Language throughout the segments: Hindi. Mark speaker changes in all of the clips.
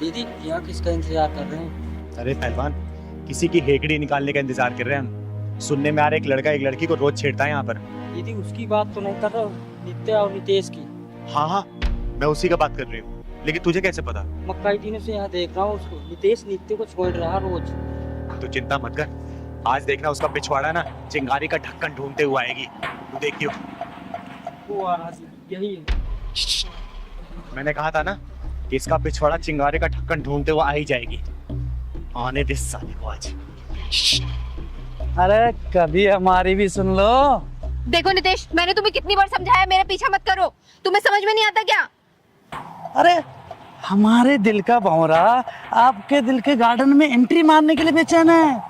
Speaker 1: दीदी यहाँ किसका इंतजार कर रहे हैं?
Speaker 2: अरे पहलवान, किसी की हेकड़ी निकालने का इंतजार कर रहे हैं हम। सुनने में आ रहा है एक लड़का एक लड़की को रोज छेड़ता है यहाँ पर।
Speaker 1: दीदी उसकी बात तो नहीं कर रहा हूँ, नित्या और नितेश की।
Speaker 2: हाँ हाँ, मैं उसी का बात कर रही हूँ, लेकिन तुझे कैसे पता?
Speaker 1: मैं कई दिनों से यहाँ देख रहा हूँ उसको। नितेश नित्य को छोड़ रहा रोज।
Speaker 2: तू चिंता मत कर, आज देखना उसका पिछवाड़ा ना चिंगारी का ढक्कन ढूंढते हुए आएगी। तू देखियो।
Speaker 1: वो आ रहा दीदी, यही है।
Speaker 2: मैंने कहा था ना कि इसका पिछवाड़ा चिंगारी का ढक्कन ढूंढते हुए आ ही जाएगी। आने दे साले को आज।
Speaker 1: अरे कभी हमारी भी सुन लो।
Speaker 3: देखो नितेश, मैंने तुम्हें कितनी बार समझाया मेरा पीछा मत करो। तुम्हें समझ में नहीं आता क्या?
Speaker 4: अरे हमारे दिल का भंवरा आपके दिल के गार्डन में एंट्री मारने के लिए बेचैन है।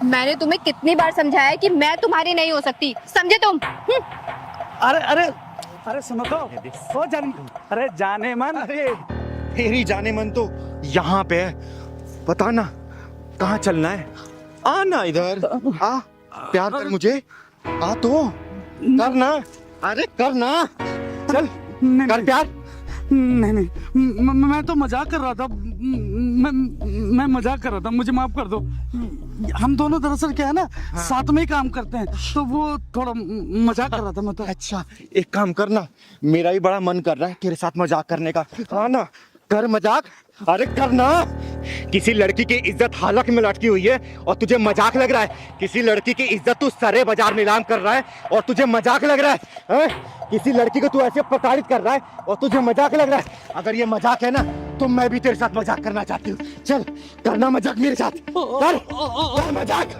Speaker 3: मैंने तुम्हें कितनी बार समझाया कि मैं तुम्हारी नहीं हो सकती, समझे तुम?
Speaker 4: अरे अरे अरे सुनो तो, हो जाने, अरे जाने मन।
Speaker 2: अरे तेरी जाने मन तो यहाँ पे है, बता ना कहाँ चलना है? आना इधर, आ प्यार कर मुझे, आ तो करना। अरे करना, चल कर प्यार।
Speaker 4: नहीं नहीं, मैं तो मजाक कर रहा था। मैं मजाक कर रहा था, मुझे माफ कर दो। हम दोनों दरअसल क्या है ना, साथ में ही काम करते हैं, तो वो थोड़ा मजाक कर रहा था मैं तो।
Speaker 2: अच्छा एक काम करना, मेरा ही बड़ा मन कर रहा है तेरे साथ मजाक करने का। हाँ ना, कर मजाक। अरे करना। किसी लड़की की इज्जत हालत में लटकी हुई है और तुझे मजाक लग रहा है? किसी लड़की की इज्जत तू सारे बाजार नीलाम कर रहा है और तुझे मजाक लग रहा है? किसी लड़की को तू ऐसे प्रताड़ित कर रहा है और तुझे मजाक लग रहा है? अगर ये मजाक है ना तो मैं भी तेरे साथ मजाक करना चाहती हूँ। चल करना मजाक मेरे साथ, कर मजाक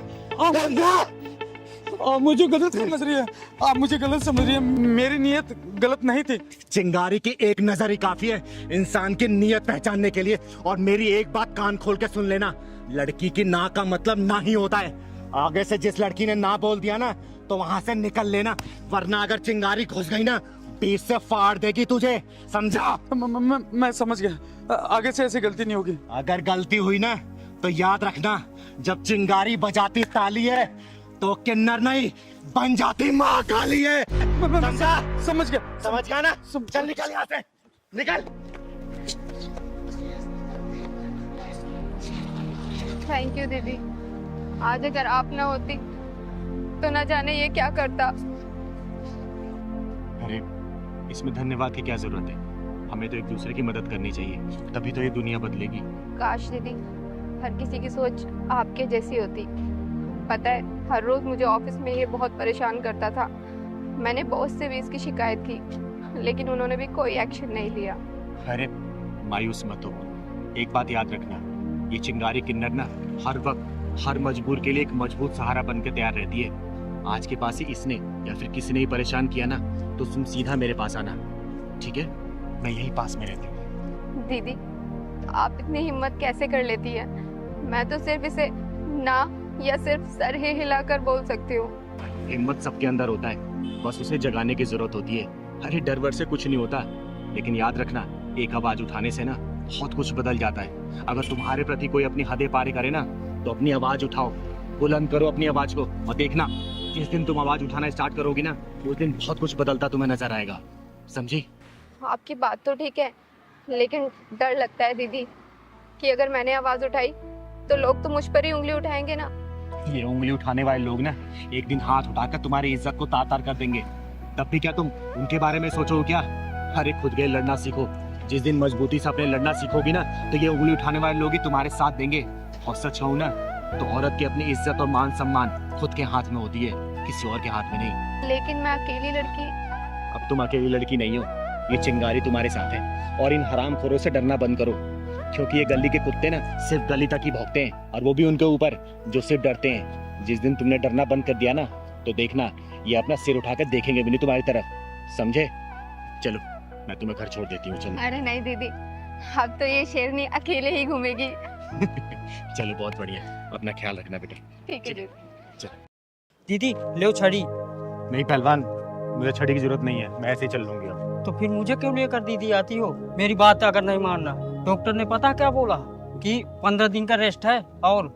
Speaker 2: करना।
Speaker 4: आप मुझे गलत समझ रही है, आप मुझे गलत समझ रही है। मेरी नीयत गलत नहीं थी।
Speaker 2: चिंगारी की एक नजर ही काफी है इंसान की नीयत पहचानने के लिए। और मेरी एक बात कान खोल के सुन लेना, लड़की की ना का मतलब ना ही होता है। आगे से जिस लड़की ने ना बोल दिया ना तो वहां से निकल लेना, वरना अगर चिंगारी घुस गई ना बीच से फाड़ देगी तुझे, समझा?
Speaker 4: मैं समझ गया, आगे से ऐसी गलती नहीं होगी।
Speaker 2: अगर गलती हुई ना तो याद रखना, जब चिंगारी बजाती ताली है तो किन्नर नहीं बन जाती माँ काली है, समझा?
Speaker 4: समझ गया,
Speaker 2: समझ गया ना? चल निकल यहाँ से, निकल।
Speaker 3: थैंक यू दीदी, आज अगर आप ना होती तो ना जाने ये क्या करता।
Speaker 2: अरे इसमें धन्यवाद की क्या जरूरत है? हमें तो एक दूसरे की मदद करनी चाहिए, तभी तो ये दुनिया बदलेगी।
Speaker 3: काश दीदी हर किसी की सोच आपके जैसी होती। पता है, हर रोज मुझे ऑफिस में ये बहुत परेशान करता था। मैंने बॉस से भी इसकी शिकायत की, लेकिन उन्होंने भी कोई एक्शन नहीं लिया।
Speaker 2: अरे मायूस मत हो, एक बात याद रखना, ये चिंगारी किन्नर ना हर वक्त हर मजबूर के लिए एक मजबूत सहारा बन के तैयार रहती है। आज के पास ही इसने या फिर किसी ने ही परेशान किया ना तो तुम सीधा मेरे पास आना, ठीक है? मैं यही पास में रहती हूँ।
Speaker 3: दीदी आप इतनी हिम्मत कैसे कर लेती है? मैं तो सिर्फ इसे ना या सिर्फ सर ही हिलाकर बोल सकती हूँ।
Speaker 2: हिम्मत सबके अंदर होता है, बस उसे जगाने की जरूरत होती है। अरे डर वर से कुछ नहीं होता, लेकिन याद रखना एक आवाज उठाने से ना बहुत कुछ बदल जाता है। अगर तुम्हारे प्रति कोई अपनी हदें पार करे ना तो अपनी आवाज उठाओ, बुलंद करो अपनी आवाज को, और देखना जिस दिन तुम आवाज उठाना स्टार्ट करोगी ना उस दिन बहुत कुछ बदलता तुम्हें नजर आएगा, समझी?
Speaker 3: आपकी बात तो ठीक है, लेकिन डर लगता है दीदी कि अगर मैंने आवाज उठाई तो लोग तो मुझ पर ही उंगली उठाएंगे ना।
Speaker 2: ये उंगली उठाने वाले लोग ना एक दिन हाथ उठाकर तुम्हारी इज्जत को तार तार कर देंगे, तब भी क्या तुम उनके बारे में सोचो क्या? अरे खुद के लड़ना सीखो, जिस दिन मजबूती से अपने लड़ना सीखोगी ना तो ये उंगली उठाने वाले लोग ही तुम्हारे साथ देंगे। और सच हो ना तो औरत की अपनी इज्जत और मान सम्मान खुद के हाथ में होती है, किसी और के हाथ में नहीं।
Speaker 3: लेकिन मैं अकेली लड़की।
Speaker 2: अब तुम अकेली लड़की नहीं हो, ये चिंगारी तुम्हारे साथ है। और इन हरामखोरों से डरना बंद करो, क्योंकि ये गली के कुत्ते ना सिर्फ गली तक ही भौंकते हैं, और वो भी उनके ऊपर जो सिर्फ डरते हैं। जिस दिन तुमने डरना बंद कर दिया ना तो देखना ये अपना सिर उठाकर देखेंगे भी नहीं तुम्हारी तरफ, समझे? चलो मैं तुम्हें घर छोड़ देती हूँ, चलो।
Speaker 3: अरे नहीं दीदी, अब तो ये शेरनी अकेले ही घूमेगी।
Speaker 2: चलो बहुत बढ़िया, अपना ख्याल रखना बेटा।
Speaker 3: ठीक है दीदी।
Speaker 1: दीदी ले छड़ी।
Speaker 2: नहीं पहलवान, मुझे छड़ी की जरूरत नहीं है, मैं ऐसे ही चल लूंगी अब।
Speaker 1: तो फिर मुझे क्यों लेकर दीदी आती हो? मेरी बात अगर नहीं मानना, डॉक्टर ने पता क्या बोला कि 15 दिन का रेस्ट है। और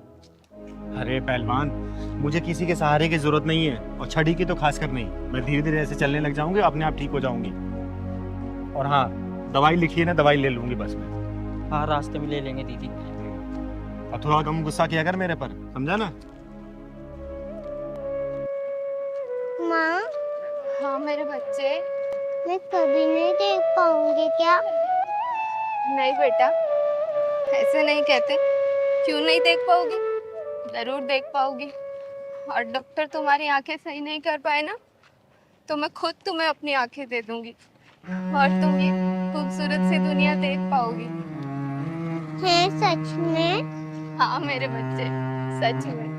Speaker 2: अरे पहलवान, मुझे किसी के सहारे की जरूरत नहीं है, और छड़ी की तो खासकर नहीं। मैं धीरे धीरे ऐसे चलने लग जाऊंगी, अपने आप ठीक हो जाऊंगी। और हाँ, दवाई लिखी है ना, दवाई ले लूंगी बस मैं।
Speaker 1: हाँ रास्ते में ले लेंगे दीदी।
Speaker 2: और थोड़ा कम गुस्सा किया कर मेरे पर, समझा ना?
Speaker 5: माँ,
Speaker 3: हाँ मेरे बच्चे।
Speaker 5: मैं कभी नहीं देख पाऊंगी क्या?
Speaker 3: नहीं बेटा, ऐसे नहीं कहते। क्यों नहीं देख पाओगी? जरूर देख पाओगी। और डॉक्टर तुम्हारी आंखें सही नहीं कर पाए ना, तो मैं खुद तुम्हें अपनी आंखें दे दूंगी और तुम ये खूबसूरत सी दुनिया देख पाओगी।
Speaker 5: है सच में?
Speaker 3: हाँ मेरे बच्चे, सच में।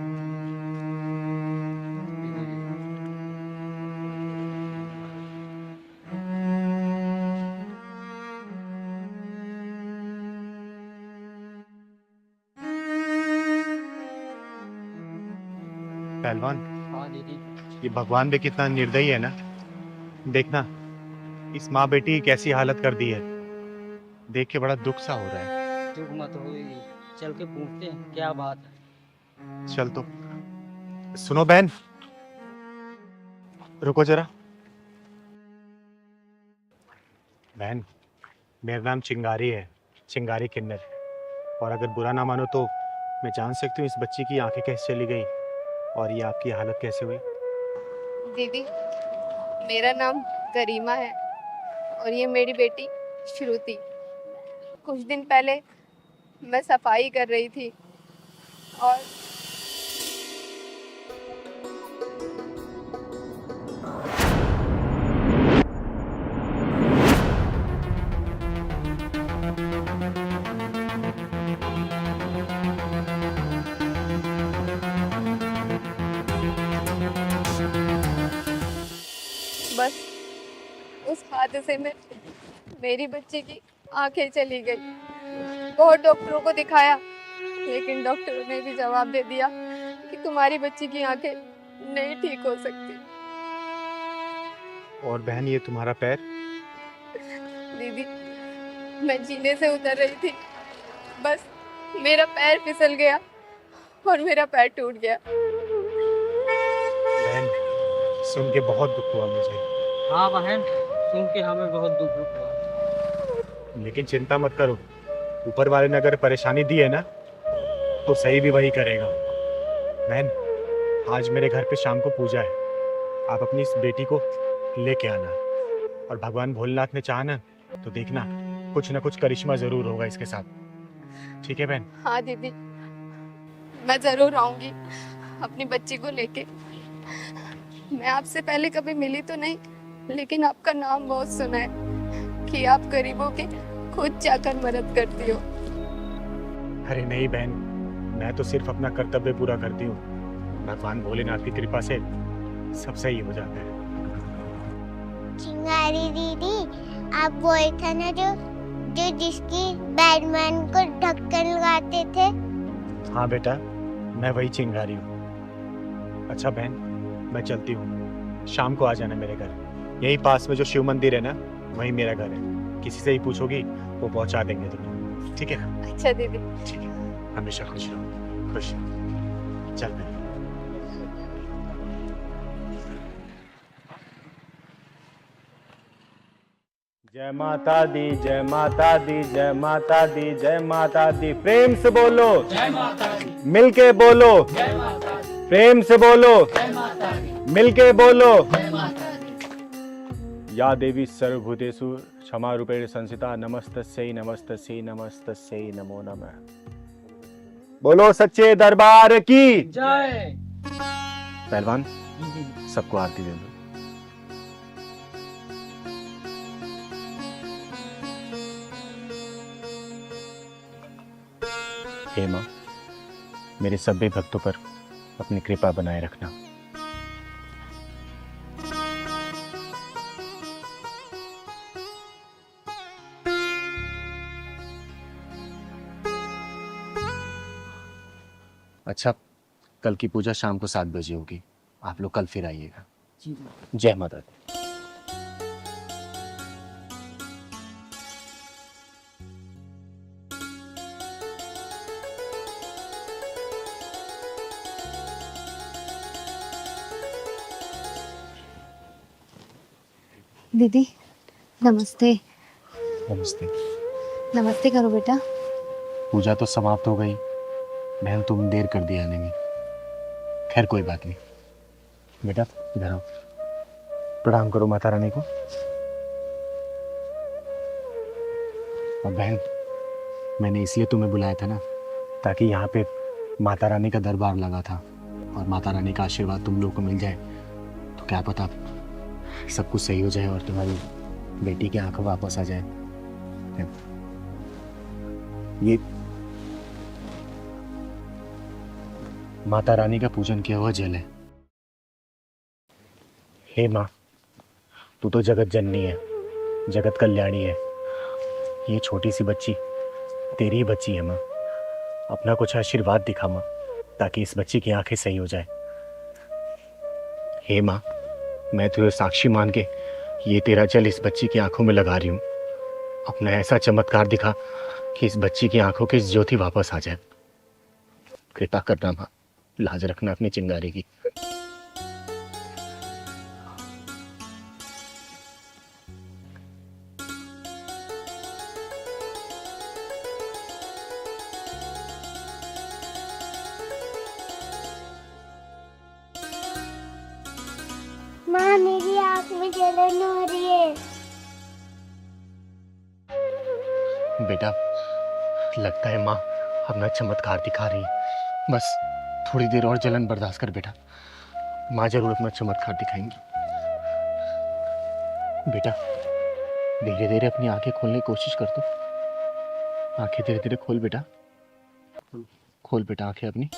Speaker 2: पहलवान,
Speaker 1: हाँ दीदी।
Speaker 2: ये भगवान भी कितना निर्दयी है ना। देखना इस माँ बेटी की कैसी हालत कर दी है, देख के बड़ा दुख सा हो रहा है।
Speaker 1: दुख मत हो, चल के पूछते हैं क्या बात है।
Speaker 2: चल तो। सुनो बहन, रुको जरा। बहन, मेरा नाम चिंगारी है, चिंगारी किन्नर। और अगर बुरा ना मानो तो मैं जान सकती हूँ इस बच्ची की आंखें कैसे चली गई और ये आपकी हालत कैसे हुई?
Speaker 3: दीदी, मेरा नाम गरिमा है और ये मेरी बेटी श्रुति। कुछ दिन पहले मैं सफाई कर रही थी और बस उस हादसे में मेरी बच्ची की आंखें चली गई। बहुत डॉक्टरों को दिखाया, लेकिन डॉक्टरों ने भी जवाब दे दिया कि तुम्हारी बच्ची की आंखें नहीं ठीक हो सकती।
Speaker 2: और बहन, ये तुम्हारा पैर?
Speaker 3: दीदी, मैं जीने से उतर रही थी, बस मेरा पैर फिसल गया और मेरा पैर टूट गया।
Speaker 2: बहन, सुन के बहुत दुख हुआ मुझे।
Speaker 1: हाँ बहन, सुन के हमें बहुत दुख हुआ।
Speaker 2: लेकिन चिंता मत करो, ऊपर वाले ने अगर परेशानी दी है ना तो सही भी वही करेगा। बहन, आज मेरे घर पे शाम को पूजा है, आप अपनी इस बेटी को लेके आना। और भगवान भोलेनाथ ने चाहा ना तो देखना कुछ ना कुछ करिश्मा जरूर होगा इसके साथ। ठीक है बहन?
Speaker 3: हाँ दीदी, मैं जरूर आऊंगी अपनी बच्ची को लेके। मैं आपसे पहले कभी मिली तो नहीं, लेकिन आपका नाम बहुत सुना है कि आप गरीबों की खुद जाकर मदद करती हो।
Speaker 2: अरे नहीं बहन, मैं तो सिर्फ अपना कर्तव्य पूरा करती हूँ। भगवान भोलेनाथ की कृपा से सब सही हो जाता है।
Speaker 5: चिंगारी दीदी, आप वही था ना जो जिसकी बैटमैन को ढक्कन लगाते थे?
Speaker 2: हाँ बेटा, मैं वही चिंगारी हूँ। अच्छा बहन, मैं चलती हूँ, शाम को आ जाना मेरे घर। यही पास में जो शिव मंदिर है ना, वही मेरा घर है। किसी से ही पूछोगी वो पहुंचा देंगे तुम्हें। ठीक है?
Speaker 3: अच्छा दीदी।
Speaker 2: ठीक है, हमेशा खुश रहो। खुश रहो। चल बहन। जय माता दी, जय माता दी, जय माता दी, जय माता दी। प्रेम से बोलो जय माता दी। मिलके बोलो जय माता दी। प्रेम से बोलो जय माता दी। मिलके बोलो जय माता दी। या देवी सर्वभूतेषु क्षमा रूपेण संस्थिता, नमस्तस्यै नमस्तस्यै नमस्तस्यै नमो नमः। बोलो सच्चे दरबार की
Speaker 1: जय।
Speaker 2: पहलवान, सबको आरती दे दो। हे माँ, मेरे सभी भक्तों पर अपनी कृपा बनाए रखना। अच्छा, कल की पूजा शाम को 7 बजे होगी, आप लोग कल फिर आइएगा। जय माता दी।
Speaker 3: दीदी, नमस्ते।
Speaker 2: नमस्ते।
Speaker 3: नमस्ते करो बेटा।
Speaker 2: पूजा तो समाप्त हो गई। बहन तुम देर कर दी आने में। खैर कोई बात नहीं। बेटा इधर आओ, प्रणाम करो माता रानी को। और बहन, मैंने इसलिए तुम्हें बुलाया था ना, ताकि यहाँ पे माता रानी का दरबार लगा था और माता रानी का आशीर्वाद तुम लोग को मिल जाए तो क्या पता सब कुछ सही हो जाए और तुम्हारी बेटी की आंखें वापस आ जाए। ये माता रानी का पूजन किया हुआ जल है। हे माँ, तू तो जगत जननी है, जगत कल्याणी है। ये छोटी सी बच्ची तेरी ही बच्ची है माँ। अपना कुछ आशीर्वाद दिखा माँ, ताकि इस बच्ची की आंखें सही हो जाए। हे माँ, मैं तुझे साक्षी मान के ये तेरा जल इस बच्ची की आंखों में लगा रही हूँ। अपना ऐसा चमत्कार दिखा कि इस बच्ची की आंखों की ज्योति वापस आ जाए। कृपा करना माँ, लाज रखना अपनी चिंगारी की।
Speaker 5: माँ मेरी आँख में जलन हो रही है।
Speaker 2: बेटा, लगता है माँ अपना चमत्कार दिखा रही है। बस थोड़ी देर और जलन बर्दाश्त कर बेटा, माँ जरूर अपना चमत्कार दिखाएंगी। बेटा धीरे धीरे अपनी आंखें खोलने की कोशिश कर दो। आंखें धीरे धीरे खोल बेटा, खोल बेटा आंखें अपनी।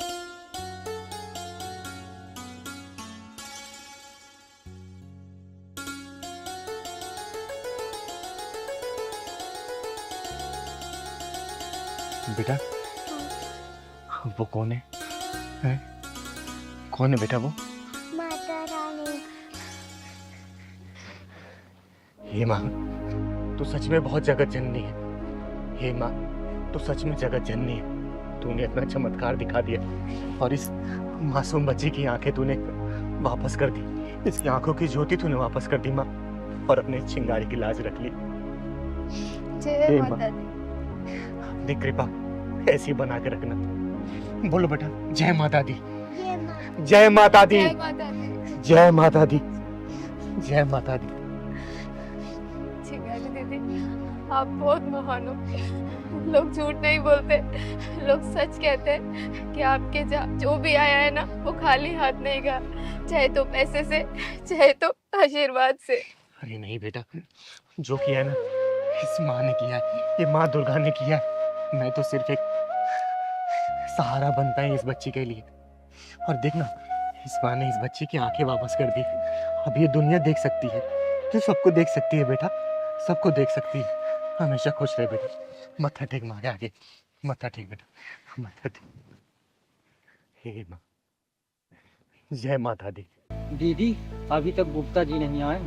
Speaker 2: बेटा वो कौन है? हैं? कौन है बेटा वो?
Speaker 5: माता रानी।
Speaker 2: हे माँ, तू सच में बहुत जगत जननी है। हे माँ, तू सच में जगत जननी है। तूने अपना चमत्कार दिखा दिया और इस मासूम बच्ची की आंखें तूने वापस कर दी। इसकी आंखों की ज्योति तूने वापस कर दी माँ, और अपने चिंगारी की लाज रख ली।
Speaker 3: जय माता दी।
Speaker 2: अपनी कृपा ऐसी बना के रखना। बोलो बेटा, जय माता दी,
Speaker 5: ये माँ।
Speaker 2: जय माता दी,
Speaker 3: जय माता दी।
Speaker 2: जय माता दी, जय माता दी।
Speaker 3: चिंगारी दीदी, आप बहुत महान हो। लोग झूठ नहीं बोलते, लोग सच कहते हैं कि आपके जो भी आया है ना, वो खाली हाथ नहीं गया, चाहे तो पैसे से, चाहे तो आशीर्वाद से।
Speaker 2: अरे नहीं बेटा, जो किया है ना इस माँ ने किया है, ये माँ दुर्गा ने किया है। मैं तो सिर्फ एक सहारा बनता है इस बच्ची के लिए। और देखना, इस माँ ने इस बच्ची की आंखें वापस कर दी। अब ये दुनिया देख सकती है, तो सबको देख सकती है बेटा, सबको देख सकती है। हमेशा खुश रहे बेटा। मत्था टेक माँ के आगे, मत्था टेक बेटा, मत्था टेक। हे माँ, जय माता दी।
Speaker 1: दीदी अभी तक गुप्ता जी नहीं आए।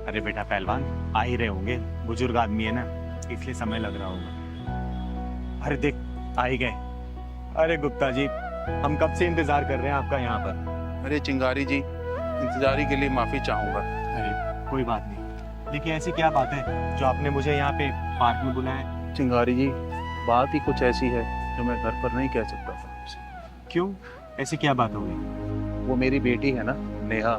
Speaker 6: अरे बेटा पहलवान, आ ही रहे होंगे, बुजुर्ग आदमी है ना, इसलिए समय लग रहा होगा। अरे देख, आ ही गए। अरे गुप्ता जी, हम कब से इंतजार कर रहे हैं आपका यहाँ पर।
Speaker 7: अरे चिंगारी जी, इंतजारी के लिए माफी चाहूंगा।
Speaker 6: अरे कोई बात नहीं, लेकिन ऐसी क्या बात है जो आपने मुझे यहाँ पे पार्क में बुलाया है?
Speaker 7: चिंगारी जी, बात ही कुछ ऐसी है जो मैं घर पर नहीं कह सकता था आपसे।
Speaker 6: क्यों, ऐसी क्या बात हो गई?
Speaker 7: वो मेरी बेटी है ना, नेहा,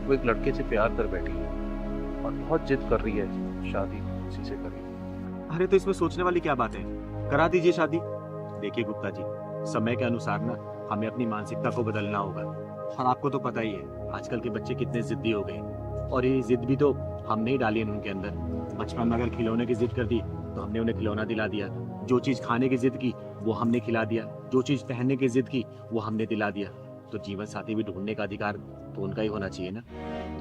Speaker 7: वो एक लड़के से प्यार कर बैठी है और बहुत जिद कर रही है शादी उसी से करेगी।
Speaker 6: अरे तो इसमें सोचने वाली क्या बात है, करा दीजिए शादी। देखिए गुप्ता जी, समय के अनुसार ना हमें अपनी मानसिकता को बदलना होगा। और आपको तो पता ही है आजकल के बच्चे कितने जिद्दी हो गए, और ये जिद भी तो हमने ही डाली है उनके अंदर। बचपन में अगर खिलौने की जिद कर दी तो हमने उन्हें खिलौना दिला दिया। जो चीज खाने की जिद की वो हमने खिला दिया। जो चीज पहनने की जिद की वो हमने दिला दिया। तो जीवन साथी भी ढूंढने का अधिकार तो उनका ही होना चाहिए ना।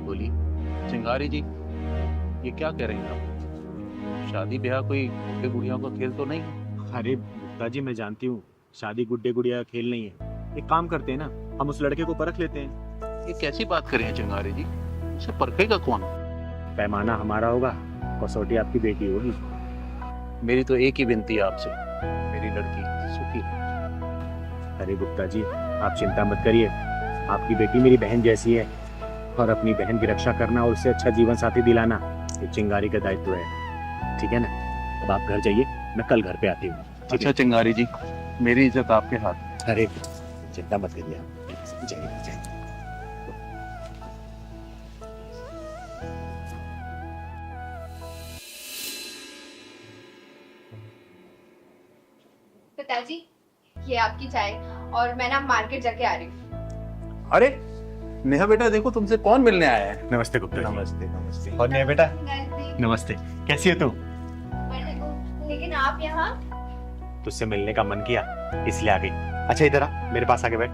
Speaker 6: बोलिए।
Speaker 7: चिंगारी जी, ये क्या कह रही हैं आप? शादी ब्याह कोई बुढ़े बुढ़ियों का खेल तो नहीं है।
Speaker 6: अरे गुप्ता जी, मैं जानती हूँ शादी गुड्डे गुड़िया का खेल नहीं है। एक काम करते हैं ना, हम उस लड़के को परख लेते हैं।
Speaker 7: ये कैसी बात कर रही हैं चिंगारी जी? उसे परखेगा कौन?
Speaker 6: पैमाना हमारा होगा, कसौटी आपकी बेटी होगी।
Speaker 7: मेरी तो एक ही विनती है आपसे, मेरी लड़की सुखी है।
Speaker 6: अरे गुप्ता जी, आप चिंता मत करिए, आपकी बेटी मेरी बहन जैसी है, और अपनी बहन की रक्षा करना और उससे अच्छा जीवन साथी दिलाना ये चिंगारी का दायित्व है। ठीक है ना? अब आप घर जाइए, मैं कल घर पे आती हूँ।
Speaker 7: अच्छा चिंगारी जी, मेरी इज्जत आपके हाथ।
Speaker 6: अरे चिंता मत करिए आप, जाइए जाइए।
Speaker 3: पिताजी, ये आपकी चाय, और मैं ना मार्केट जाके आ रही हूँ।
Speaker 7: अरे नेहा बेटा, देखो तुमसे कौन मिलने आया है।
Speaker 6: नमस्ते गुप्ता जी।
Speaker 7: नमस्ते नमस्ते।
Speaker 6: और नहीं बेटा, नमस्ते। कैसी है तू?
Speaker 3: लेकिन आप यहाँ?
Speaker 6: तुझसे मिलने का मन किया इसलिए आ गई। अच्छा इधर आ, मेरे पास आके बैठ।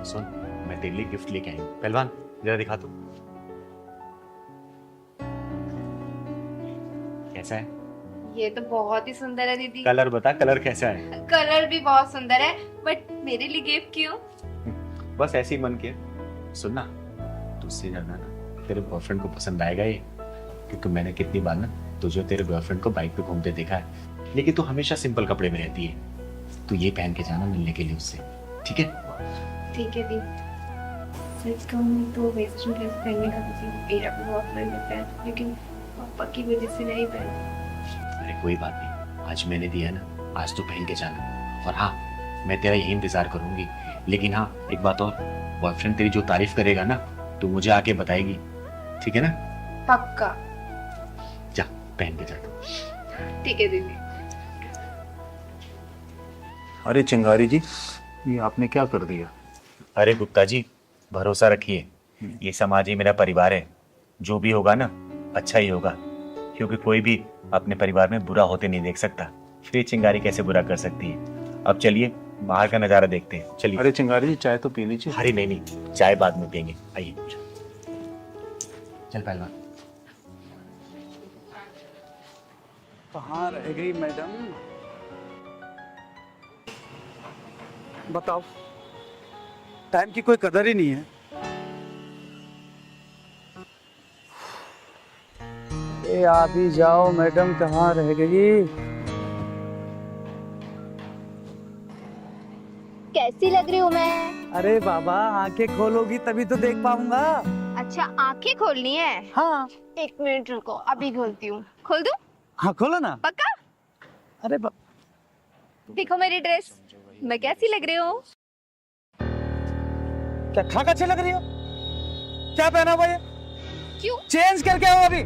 Speaker 6: सुन, मैं तेरे लिए गिफ्ट लेके आई हूँ। पहलवान जरा दिखा तू, कैसा है?
Speaker 3: ये तो बहुत ही सुंदर है दीदी।
Speaker 6: कलर बता, कलर कैसा है?
Speaker 3: कलर भी बहुत सुंदर है, बट मेरे लिए गिफ्ट क्यों?
Speaker 6: बस ऐसे ही मन किया। सुन ना, तुझसे ज्यादा ना तेरे बॉयफ्रेंड को पसंद आएगा ये, क्योंकि मैंने कितनी बार ना तुझे और तेरे बॉयफ्रेंड को बाइक पे घूमते देखा है, लेकिन तू हमेशा सिंपल कपड़े में रहती है। तू ये पहन के जाना मिलने के लिए उससे, ठीक है?
Speaker 3: ठीक है दीदी। सच कहूँ तो वेस्टर्न ड्रेस पहनने का मुझे मेरा भी बहुत मन होता है, लेकिन पापा की वजह से नहीं पहन।
Speaker 6: अरे कोई बात नहीं, आज मैंने दिया है ना, आज तू पहन के जाना। और हाँ, मैं तेरा यही इंतजार करूंगी। लेकिन हाँ, एक बात और, बॉयफ्रेंड तेरी जो तारीफ करेगा ना, तू मुझे आके बताएगी, ठीक है ना?
Speaker 3: पक्का।
Speaker 6: जा पहन के जा तू।
Speaker 3: ठीक है दीदी।
Speaker 7: अरे चिंगारी जी, ये आपने क्या कर दिया?
Speaker 6: अरे गुप्ता जी, भरोसा रखिए, ये समाज ही मेरा परिवार है। जो भी होगा ना, अच्छा ही होगा, क्योंकि कोई भी अपने परिवार में बुरा होते नहीं देख सकता। फिर ये चिंगारी कैसे बुरा कर सकती है? अब चलिए बाहर का नजारा देखते हैं, चलिए।
Speaker 7: अरे चिंगारी जी, चाय तो पी लीजिए।
Speaker 6: अरे नहीं नहीं, चाय बाद में पियेंगे, आइए। चल पहलवान।
Speaker 4: कहाँ रह गई मैडम? बताओ, टाइम की कोई कदर ही नहीं है। ए आ भी जाओ मैडम, कहाँ रह गई?
Speaker 8: कैसी लग रही हूँ मैं?
Speaker 4: अरे बाबा, आंखें खोलोगी तभी तो देख पाऊंगा।
Speaker 3: अच्छा, आंखें खोलनी है?
Speaker 4: हाँ।
Speaker 3: एक मिनट रुको, अभी खोलती हूँ। खोल दूँ?
Speaker 4: हाँ खोलो ना।
Speaker 3: पक्का?
Speaker 4: अरे
Speaker 3: देखो मेरी ड्रेस, मैं कैसी लग रही हूँ?
Speaker 4: क्या खाक अच्छी लग रही हो? क्या पहना हुआ ये?
Speaker 3: क्यों?
Speaker 4: चेंज करके आओ अभी।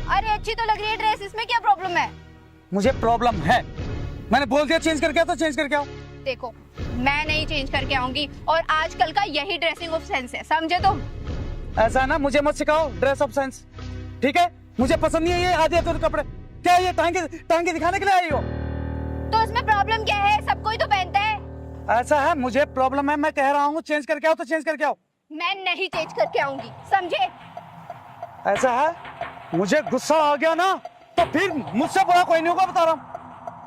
Speaker 3: अरे अच्छी तो लग रही है ड्रेस, इसमें क्या प्रॉब्लम है?
Speaker 4: मुझे प्रॉब्लम है, मैंने बोल दिया चेंज करके आओ तो चेंज करके आओ।
Speaker 3: देखो, मैं नहीं चेंज करके आऊंगी, और आजकल का यही ड्रेसिंग ऑफ सेंस है, समझे तुम?
Speaker 4: ऐसा ना, मुझे मत सिखाओ ड्रेस ऑफ सेंस, ठीक है? मुझे पसंद नहीं है ये आधे अधूरे कपड़े। क्या ये टांगे दिखाने के लिए आई हो?
Speaker 3: तो इसमें प्रॉब्लम क्या है? सब कोई तो पहनता है।
Speaker 4: ऐसा है, मुझे प्रॉब्लम है, मैं कह रहा हूँ चेंज करके आओ तो चेंज करके आओ।
Speaker 3: मैं नहीं चेंज करके आऊंगी, समझे?
Speaker 4: ऐसा है, मुझे गुस्सा आ गया ना तो फिर मुझसे बुरा कोई नहीं होगा, बता रहा हूँ।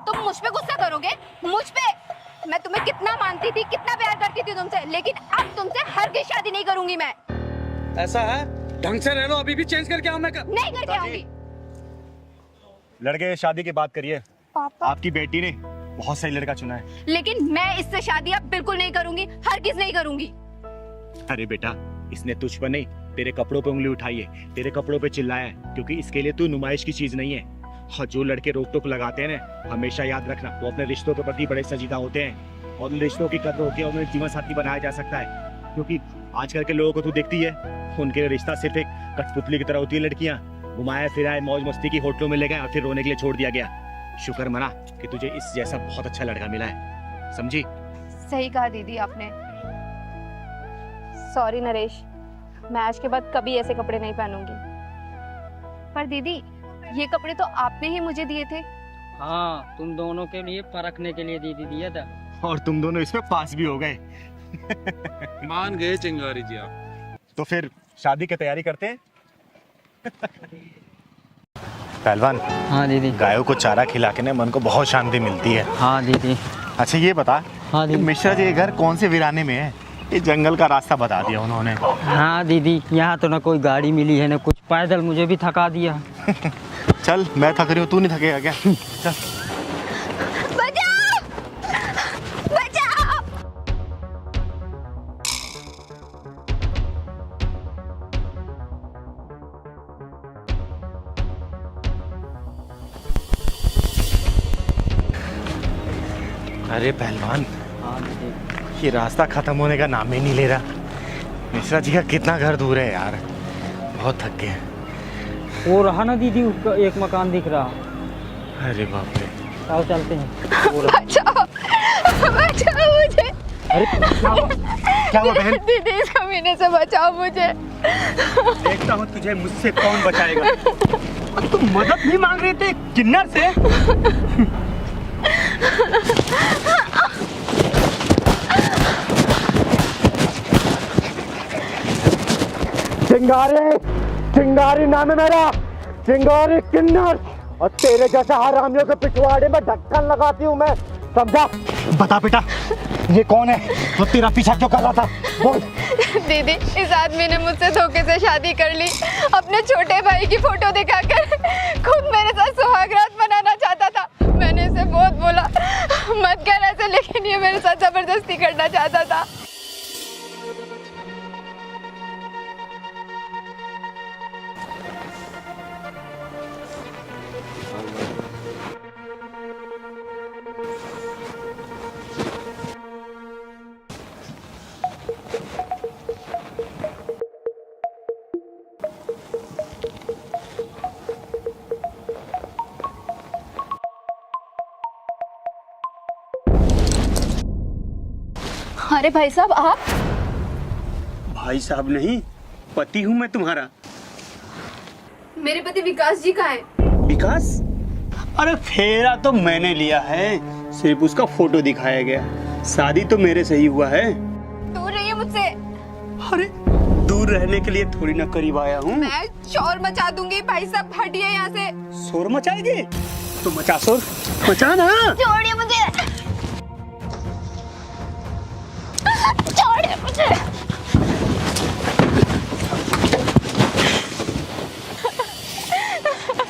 Speaker 3: तुम मुझ पे गुस्सा करोगे? मुझ पे? मैं तुम्हें कितना मानती थी, कितना प्यार करती थी तुमसे, लेकिन अब तुमसे हरगिज़ शादी नहीं करूंगी मैं।
Speaker 4: ऐसा है, ढंग से रह लो, अभी भी चेंज करके आओ। मैं
Speaker 3: नहीं करके आऊंगी।
Speaker 6: लड़के शादी की बात करिए।
Speaker 3: पापा,
Speaker 6: आपकी बेटी ने बहुत सही लड़का चुना है।
Speaker 3: लेकिन मैं इससे शादी अब बिल्कुल नहीं करूंगी, हरगिज़ नहीं करूंगी।
Speaker 6: अरे बेटा, इसने तुझ पर नहीं, तेरे कपड़ों पे उंगली उठाई है, तेरे कपड़ों पे चिल्लाया है, क्योंकि इसके लिए तू नुमाइश की चीज नहीं है। और जो लड़के रोक टोक लगाते हैं ना, हमेशा याद रखना, वो अपने रिश्तों के प्रति बड़े संजीदा होते हैं, और उन रिश्तों की कदर होती है, उन्हें जीवन साथी बनाया जा सकता है। क्योंकि आजकल के लोगों को तू देखती है, उनके लिए रिश्ता सिर्फ एक कठपुतली की तरह होती है। लड़कियां घुमाया फिराए मौज मस्ती की होटलों में ले गए और फिर रोने के लिए छोड़ दिया गया। शुक्र मना कि तुझे इस जैसा बहुत अच्छा लड़का मिला है, समझी?
Speaker 3: सही कहा दीदी आपने। सॉरी नरेश, मैं आज के बाद कभी ऐसे कपड़े नहीं पहनूंगी। पर दीदी, ये कपड़े तो आपने ही मुझे दिए थे।
Speaker 1: हाँ, तुम दोनों के लिए परखने के लिए दीदी दिया था।
Speaker 6: और तुम दोनों इसमें पास भी हो गए।
Speaker 7: मान गए चिंगारी जी आप।
Speaker 6: तो फिर शादी की तैयारी करते हैं। पहलवान,
Speaker 1: हाँ दीदी।
Speaker 6: गायों को चारा खिला के ना मन को बहुत शांति मिलती है।
Speaker 1: हाँ दीदी।
Speaker 6: अच्छा ये बता,
Speaker 1: हाँ
Speaker 6: कि
Speaker 1: दीदी।
Speaker 6: मिश्रा जी के घर कौन से वीराने में है? ये जंगल का रास्ता बता दिया उन्होंने।
Speaker 1: हाँ दीदी, यहाँ तो ना कोई गाड़ी मिली है ना कुछ, पैदल मुझे भी थका दिया।
Speaker 6: चल, मैं थक रही हूँ, तू नहीं थकेगा क्या? चल।
Speaker 3: बचाओ! बचाओ!
Speaker 2: अरे पहलवान,
Speaker 1: हाँ दीदी।
Speaker 2: ये रास्ता खत्म होने का नाम ही नहीं ले रहा। मिश्रा जी का कितना घर दूर है यार, बहुत थक गए।
Speaker 1: वो रहा ना दीदी, उसका एक मकान दिख रहा।
Speaker 2: अरे बाप रे।
Speaker 1: आओ चलते हैं। वो रहा।
Speaker 3: बचाओ, बचाओ मुझे।
Speaker 2: अरे क्या हुआ बहन?
Speaker 3: दीदी इस कमीने से बचाओ मुझे।
Speaker 2: देखता हूँ तुझे मुझसे कौन बचाएगा। तुम मदद नहीं मांग रहे थे किन्नर से? चिंगारी, चिंगारी नाम है मेरा, चिंगारी किन्नर। और तेरे जैसे हरामियों के पिछवाड़े में ढक्कन लगाती हूँ मैं, समझा? बता बेटा, ये कौन है जो तेरा पीछा क्यों कर रहा था? बोल।
Speaker 3: दीदी इस आदमी ने मुझसे धोखे से शादी कर ली, अपने छोटे भाई की फोटो दिखाकर खुद मेरे साथ सुहागरात मनाना चाहता था। मैंने इसे बहुत बोला मत कर ऐसे, लेकिन ये मेरे साथ जबरदस्ती करना चाहता था। अरे भाई साहब आप?
Speaker 9: भाई साहब नहीं, पति हूँ मैं तुम्हारा।
Speaker 3: मेरे पति विकास जी का है।
Speaker 9: विकास? अरे फेरा तो मैंने लिया है, सिर्फ उसका फोटो दिखाया गया। शादी तो मेरे से ही हुआ है।
Speaker 3: दूर रहिए मुझसे।
Speaker 9: अरे दूर रहने के लिए थोड़ी ना करीब आया हूँ।
Speaker 3: मैं शोर मचा दूंगी। भाई साहब हटिए यहाँ से।
Speaker 9: शोर मचाएगी तो मचा, शोर मचा ना।
Speaker 3: छोड़िए मुझे, छोड़िए मुझे।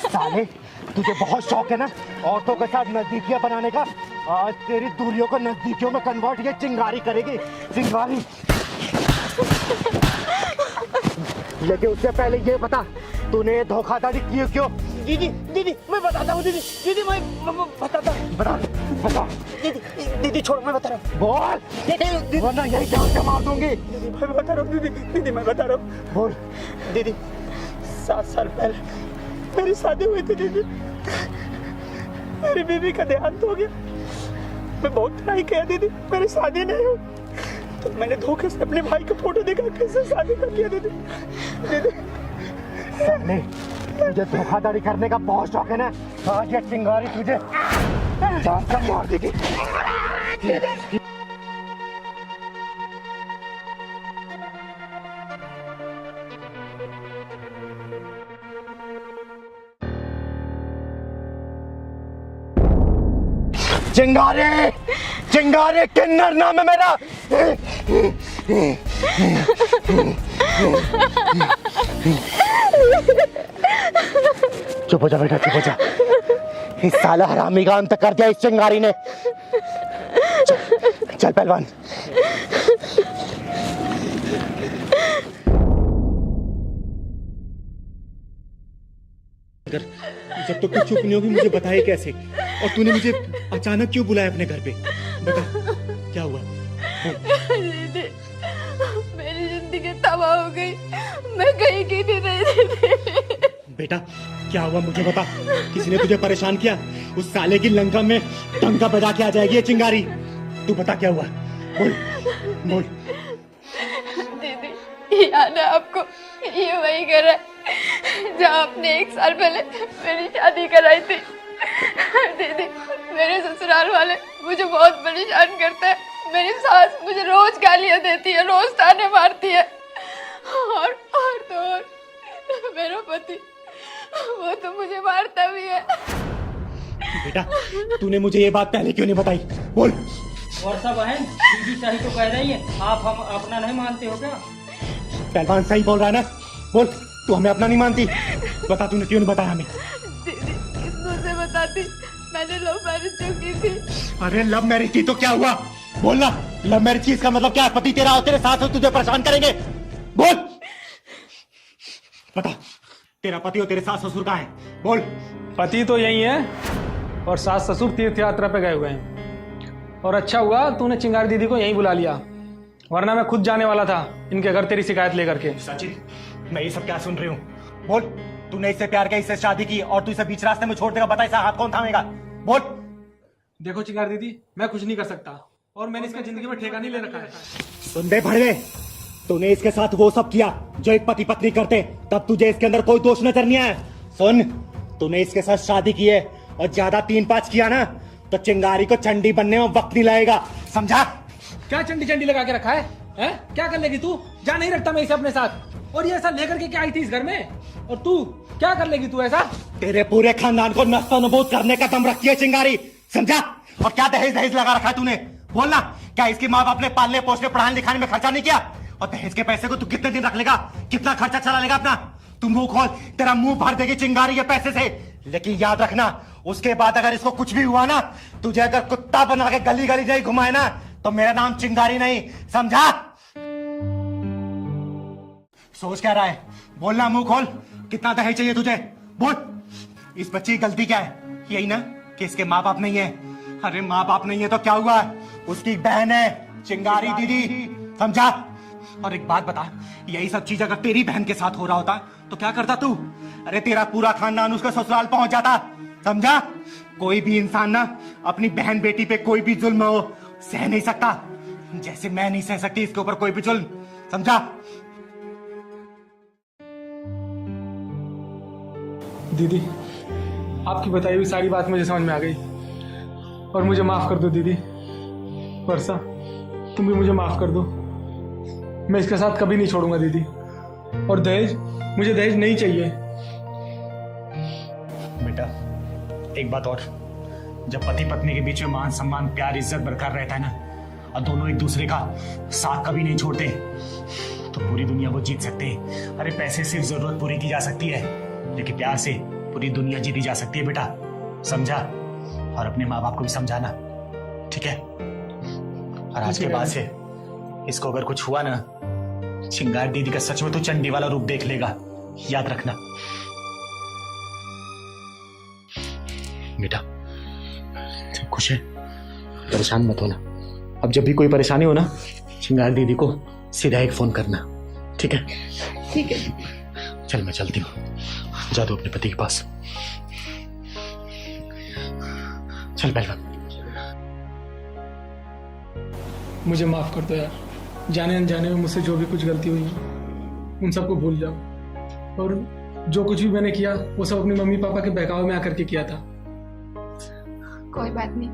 Speaker 2: साले, तुझे बहुत शौक है ना औरतों के साथ नजदीकियां बनाने का। आज तेरी दूरियों को नजदीकियों में कन्वर्ट ये चिंगारी करेगी, चिंगारी। लेकिन उससे पहले ये बता, तूने धोखाधड़ी की क्यों?
Speaker 9: दीदी दीदी मैं बताता हूँ। दीदी दीदी मैं बताता हूँ।
Speaker 2: बता।
Speaker 9: दीदी दीदी छोड़, मैं बता रहा हूँ।
Speaker 2: बोल, वरना यही जान से मार दूंगी।
Speaker 9: दीदी मैं बता रहा हूँ। दीदी मैं बता रहा हूँ।
Speaker 2: बोल।
Speaker 9: दीदी 7 साल पहले मेरी शादी हुई थी। दीदी मेरी बीवी का देहांत हो गया। मैं बहुत ट्राई किया दीदी, मेरी शादी नहीं हुई। तो मैंने धोखे से अपने भाई का फोटो देखा, कैसे शादी कर लिया दीदी। दीदी
Speaker 2: साले, तुझे धोखाधड़ी करने का बहुत शौक है ना? आज ये चिंगारी तुझे जान से मार देगी। चिंगारी, चिंगारी किन्नर नाम है मेरा। चुप हो जा बेटा, चुप हो जा। इस साला हरामी का अंत कर दिया इस चिंगारी ने। चल पहलवान। जब तो कुछ चुप नहीं होगी, मुझे बताए कैसे? और तूने मुझे अचानक क्यों बुलाया अपने घर पे? बता क्या हुआ?
Speaker 3: दीदी मेरी जिंदगी तबाह हो गई, मैं कहीं की नहीं रही थी।
Speaker 2: बेटा क्या हुआ मुझे बता, किसी ने तुझे परेशान किया? उस साले की लंका में टंका बजा के आ जाएगी ये चिंगारी। तू बता क्या हुआ, बोल बोल।
Speaker 3: दीदी याद है आपको, ये वही घर है जहाँ आपने 1 साल पहले मेरी शादी कराई थी। दीदी मेरे ससुराल वाले मुझे बहुत परेशान करते हैं। मेरी सास मुझे रोज गालियाँ देती है, रोज ताने मारती है। और तो और मेरा पति, वो तो मुझे मारता भी है।
Speaker 2: बेटा तूने मुझे ये बात पहले क्यों नहीं बताई? बोल।
Speaker 1: वर्षा बहन, दीदी सही तो कह रही है, आप हम अपना नहीं मानते हो क्या?
Speaker 2: पहलवान सही बोल रहा है ना? बोल, तू हमें अपना नहीं मानती? बता तूने क्यों नहीं बताया हमें?
Speaker 3: दीदी किसको से बताती, मैंने लव मैरिज जो की थी।
Speaker 2: अरे लव मैरिज की तो क्या हुआ? बोल ना, लव मैरिज की इसका मतलब क्या है? पति तेरा और तेरे साथ हो, तुझे परेशान करेंगे। बोल, बता तेरा पति और तेरे सास ससुर कहाँ है? बोल।
Speaker 10: पति तो यही है और सास ससुर तीर्थ यात्रा पे गए हुए हैं। और अच्छा हुआ तूने चिंगारी दीदी को यहीं बुला लिया, वरना मैं खुद जाने वाला था इनके घर तेरी शिकायत लेकर के।
Speaker 2: सचिन, मैं ये सब क्या सुन रही हूँ? बोल, तूने इससे प्यार किया, इससे शादी की और तू इसे बीच रास्ते में छोड़ देगा? बता, इसका हाथ कौन थामेगा? बोल।
Speaker 10: देखो चिंगारी दीदी, मैं कुछ नहीं कर सकता और मैंने इसका जिंदगी में ठेका नहीं ले रखा है।
Speaker 2: सुन दे भड़वे, तूने इसके साथ वो सब किया जो एक पति पत्नी करते, तब तुझे इसके अंदर कोई दोष नजर नहीं आया। सुन, तूने इसके साथ शादी की है और ज्यादा 3-5 किया ना तो चिंगारी को चंडी बनने में वक्त नहीं लगेगा, समझा?
Speaker 10: क्या चंडी चंडी लगा के रखा है? क्या कर लेगी तू? जा नहीं रखता मैं इसे अपने साथ। और ये ऐसा लेकर के क्या आई थी इस घर में? और तू क्या कर लेगी तू ऐसा?
Speaker 2: तेरे पूरे खानदान को नस्तोनबूद करने का दम रखती है चिंगारी, समझा? और क्या दहेज दहेज लगा रखा है तूने? बोलना, क्या इसकी माँ बाप ने पालने पोसने पढ़ाने लिखाने में खर्चा नहीं किया? और दहेज के पैसे को तू कितने दिन रख लेगा? कितना खर्चा चला लेगा अपना? तू मुंह खोल, तेरा मुंह भर देगी चिंगारी के पैसे से। लेकिन याद रखना, उसके बाद अगर इसको कुछ भी हुआ ना, तुझे अगर कुत्ता बना के गली गली नहीं घुमाए ना, तो मेरा नाम चिंगारी नहीं, समझा? सोच क्या रहा है? बोलना, मुंह खोल, कितना दहेज चाहिए तुझे? बोल। इस बच्ची की गलती क्या है? यही ना कि इसके माँ बाप नहीं है। अरे माँ बाप नहीं है तो क्या हुआ? उसकी बहन है चिंगारी दीदी, समझा? और एक बात बता, यही सब चीज अगर तेरी बहन के साथ हो रहा होता तो क्या करता तू? अरे तेरा पूरा खानदान उसके ससुराल पहुंच जाता, समझा? कोई भी इंसान ना अपनी बहन बेटी पे कोई भी जुल्म हो सह नहीं सकता, जैसे मैं नहीं सह सकती इसके ऊपर कोई भी जुल्म, समझा?
Speaker 10: दीदी, आपकी बताई हुई सारी बात मुझे समझ में आ गई और मुझे माफ कर दो दीदी। वर्षा, तुम भी मुझे माफ कर दो। मैं इसके साथ कभी नहीं छोड़ूंगा दीदी। और दहेज, मुझे दहेज नहीं चाहिए।
Speaker 2: बेटा, एक बात और, जब पति पत्नी के बीच में मान सम्मान प्यार इज्जत बरकरार रहता है ना, और दोनों एक दूसरे का साथ कभी नहीं छोड़ते, तो पूरी दुनिया वो जीत सकते हैं। अरे पैसे सिर्फ जरूरत पूरी की जा सकती है, लेकिन प्यार से पूरी दुनिया जीती जा सकती है बेटा, समझा? और अपने माँ बाप को भी समझाना, ठीक है? और आज के बाद से इसको अगर कुछ हुआ ना, चिंगारी दीदी का सच में तो चंडी वाला रूप देख लेगा, याद रखना बेटा। सब खुश है, परेशान मत होना। अब जब भी कोई परेशानी हो ना, चिंगारी दीदी को सीधा एक फोन करना, ठीक है?
Speaker 3: ठीक है।
Speaker 2: चल मैं चलती हूँ, जा दो अपने पति के पास। चल पहलवान।
Speaker 10: मुझे माफ कर दो यार, जाने अनजाने में मुझसे जो भी कुछ गलती हुई है उन सबको भूल जाओ। और जो कुछ भी मैंने किया वो सब अपनी मम्मी पापा के बहकावे में आकर के किया था।
Speaker 3: कोई बात नहीं,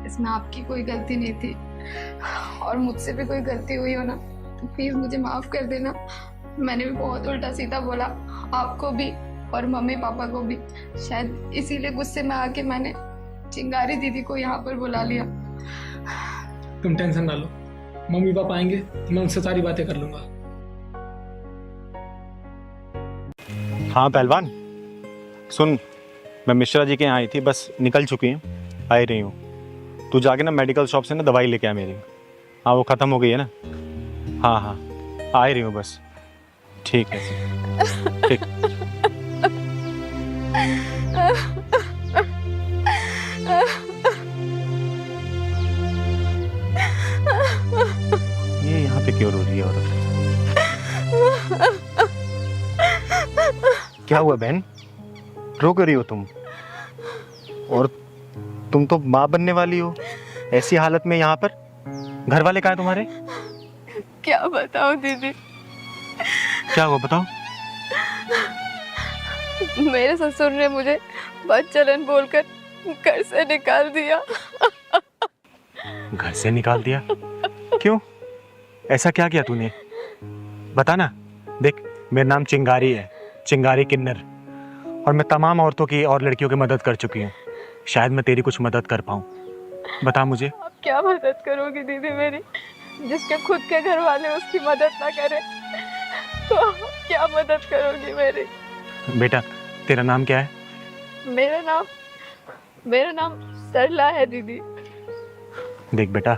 Speaker 3: इसमें आपकी कोई गलती नहीं थी। और मुझसे भी कोई गलती हुई हो ना तो प्लीज मुझे माफ कर देना। मैंने भी बहुत उल्टा सीधा बोला आपको भी और मम्मी पापा को भी। शायद इसीलिए गुस्से में आके मैंने चिंगारी दीदी को यहाँ पर बुला लिया।
Speaker 10: तुम टेंशन ना लो, मम्मी पापा आएंगे तो मैं उनसे सारी बातें कर लूंगा।
Speaker 6: हाँ पहलवान, सुन, मैं मिश्रा जी के यहाँ आई थी, बस निकल चुकी हैं, आ ही रही हूँ। तू जाके ना मेडिकल शॉप से ना दवाई लेके आ मेरी। हाँ वो ख़त्म हो गई है ना? हाँ हाँ, आ ही रही हूँ बस। ठीक है, ठीक। ये यहाँ पे क्यों रो रही है औरत? क्या हुआ बहन, रो कर रही हो तुम? और तुम तो माँ बनने वाली हो, ऐसी हालत में यहाँ पर? घर वाले कहाँ हैं तुम्हारे?
Speaker 3: क्या बताऊं दीदी,
Speaker 6: क्या हुआ बताओ।
Speaker 3: मेरे ससुर ने मुझे बदचलन बोलकर घर से निकाल दिया।
Speaker 6: घर से निकाल दिया? क्यों, ऐसा क्या किया तूने? बता ना। देख, मेरा नाम चिंगारी है, चिंगारी किन्नर, और मैं तमाम औरतों की और लड़कियों की मदद कर चुकी हूँ। शायद मैं तेरी कुछ मदद कर पाऊँ, बता मुझे।
Speaker 3: आप क्या मदद करोगी दीदी मेरी? जिसके खुद के घर वाले उसकी मदद ना करें तो आप क्या मदद करोगी मेरी?
Speaker 6: बेटा, तेरा नाम क्या है?
Speaker 3: मेरा नाम सरला है दीदी।
Speaker 6: देख बेटा,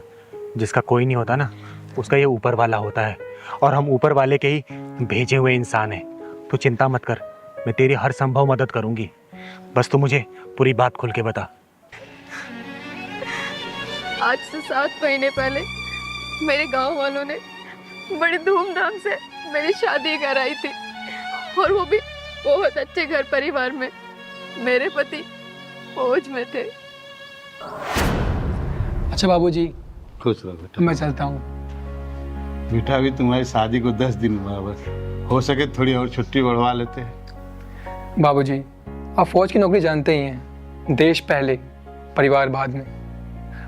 Speaker 6: जिसका कोई नहीं होता ना, उसका ये ऊपर वाला होता है, और हम ऊपर वाले के ही भेजे हुए इंसान हैं। तू चिंता मत कर, मैं तेरी हर संभव मदद करूंगी। बस तू मुझे पूरी बात खुल के बता।
Speaker 3: आज से 7 महीने पहले मेरे गांव वालों ने बड़ी धूमधाम से मेरी शादी कराई थी, और वो भी बहुत अच्छे घर परिवार में। मेरे पति फौज में थे।
Speaker 10: अच्छा बाबूजी,
Speaker 11: खुश रहो बेटा।
Speaker 10: मैं चलता हूँ।
Speaker 11: बेटा अभी तुम्हारी शादी को 10 दिन हुआ, बस हो सके थोड़ी और छुट्टी बढ़वा लेते हैं।
Speaker 10: बाबूजी, आप फौज की नौकरी जानते ही हैं, देश पहले परिवार बाद में।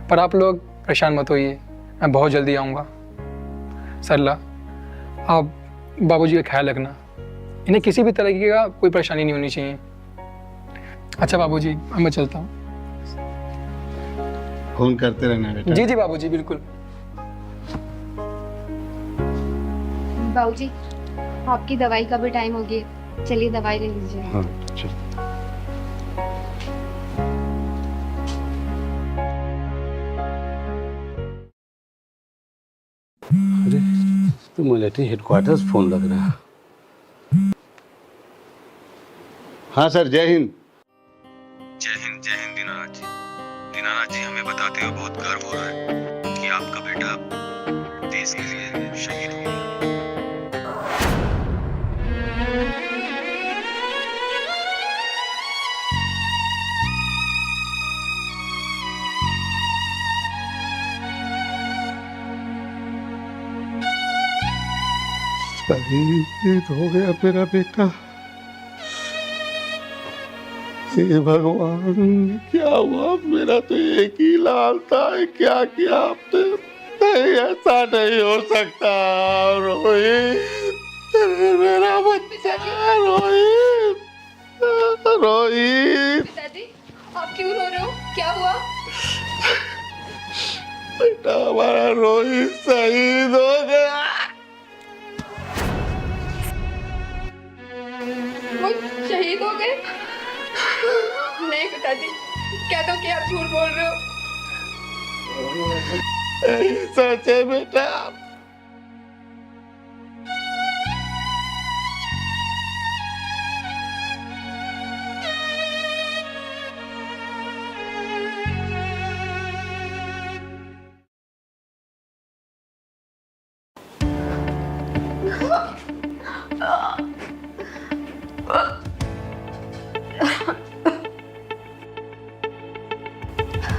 Speaker 10: पर आप लोग परेशान मत होइए, मैं बहुत जल्दी आऊँगा। सरला, आप बाबूजी का ख्याल रखना, इन्हें किसी भी तरह का कोई परेशानी नहीं होनी चाहिए। अच्छा बाबूजी, मैं चलता हूँ।
Speaker 11: फोन करते रहना बेटा।
Speaker 10: जी जी बाबूजी, बिल्कुल।
Speaker 8: बाबूजी, आपकी दवाई का भी टाइम हो गया, चलिए दवाई ले लीजिए।
Speaker 11: हाँ चल। अरे तो मिलिट्री हेडक्वार्टर्स फोन लग रहा है। हाँ सर, जय हिंद।
Speaker 2: जय हिंद दीनानाथ जी। दीनानाथ जी, हमें बताते हुए बहुत गर्व हो रहा है कि आपका बेटा देश के लिए शहीद हो गया।
Speaker 11: शहीद हो गया मेरा बेटा। हे भगवान, क्या हुआ? मेरा तो एक ही लाल था, क्या किया आपने? नहीं, ऐसा नहीं हो सकता रोहित, मेरा बच्चा रोहित, रोहित।
Speaker 3: पिताजी, आप क्यों रो रहे हो? क्या हुआ?
Speaker 11: बेटा हमारा रोहित शहीद हो गया।
Speaker 3: वो शहीद हो गए? नहीं पिताजी, क्या तो क्या आप झूठ बोल रहे हो?
Speaker 11: सच है बेटा।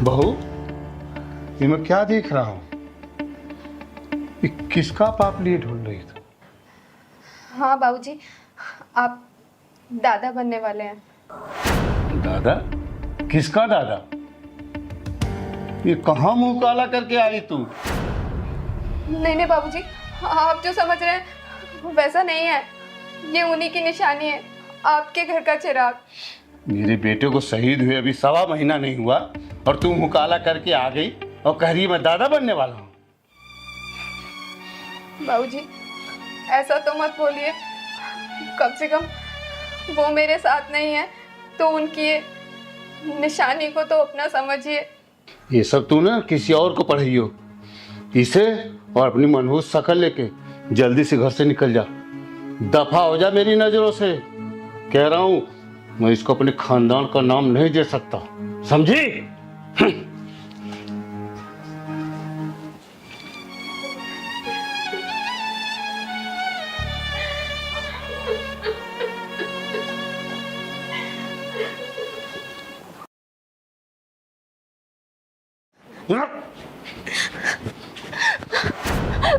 Speaker 11: बहू, ये मैं क्या देख रहा हूँ? ये किसका पाप लिए ढूंढ रही थी?
Speaker 3: हाँ बाबूजी, आप दादा बनने वाले हैं।
Speaker 11: दादा? किसका दादा? ये कहाँ मुंह काला करके आई तू?
Speaker 3: नहीं बाबूजी, आप जो समझ रहे हैं वैसा नहीं है। ये उन्हीं की निशानी है, आपके घर का चिराग।
Speaker 11: मेरे बेटे को शहीद हुए अभी 1.25 महीना नहीं हुआ और तू मुंह काला करके आ गई और कह रही मैं दादा बनने वाला हूँ।
Speaker 3: बाबूजी, ऐसा तो मत बोलिए। कम से कम वो मेरे साथ नहीं है तो उनकी ये निशानी को तो अपना समझिए।
Speaker 11: ये सब तू ना किसी और को पढ़ाई हो। इसे और अपनी मनहूस शक्ल लेके जल्दी से घर से निकल जा, दफा हो जा मेरी नजरों से। कह रहा हूँ, मैं इसको अपने खानदान का नाम नहीं दे सकता, समझी?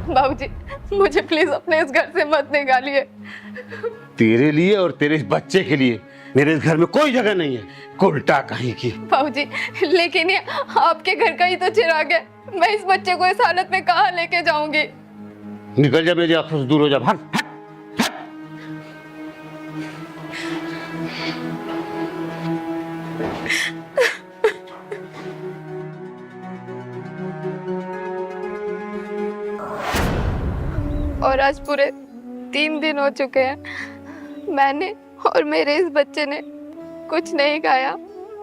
Speaker 3: बाबूजी, मुझे प्लीज अपने इस घर से मत निकालिए।
Speaker 11: तेरे लिए और तेरे इस बच्चे के लिए मेरे इस घर में कोई जगह नहीं है, उल्टा कहीं की।
Speaker 3: बाबूजी, लेकिन ये आपके घर का ही तो चिराग है। मैं इस बच्चे को इस हालत में कहाँ लेके जाऊंगी?
Speaker 11: निकल जा मेरी आंखों से दूर हो जा, भाग।
Speaker 3: और आज पूरे 3 दिन हो चुके हैं, मैंने और मेरे इस बच्चे ने कुछ नहीं खाया।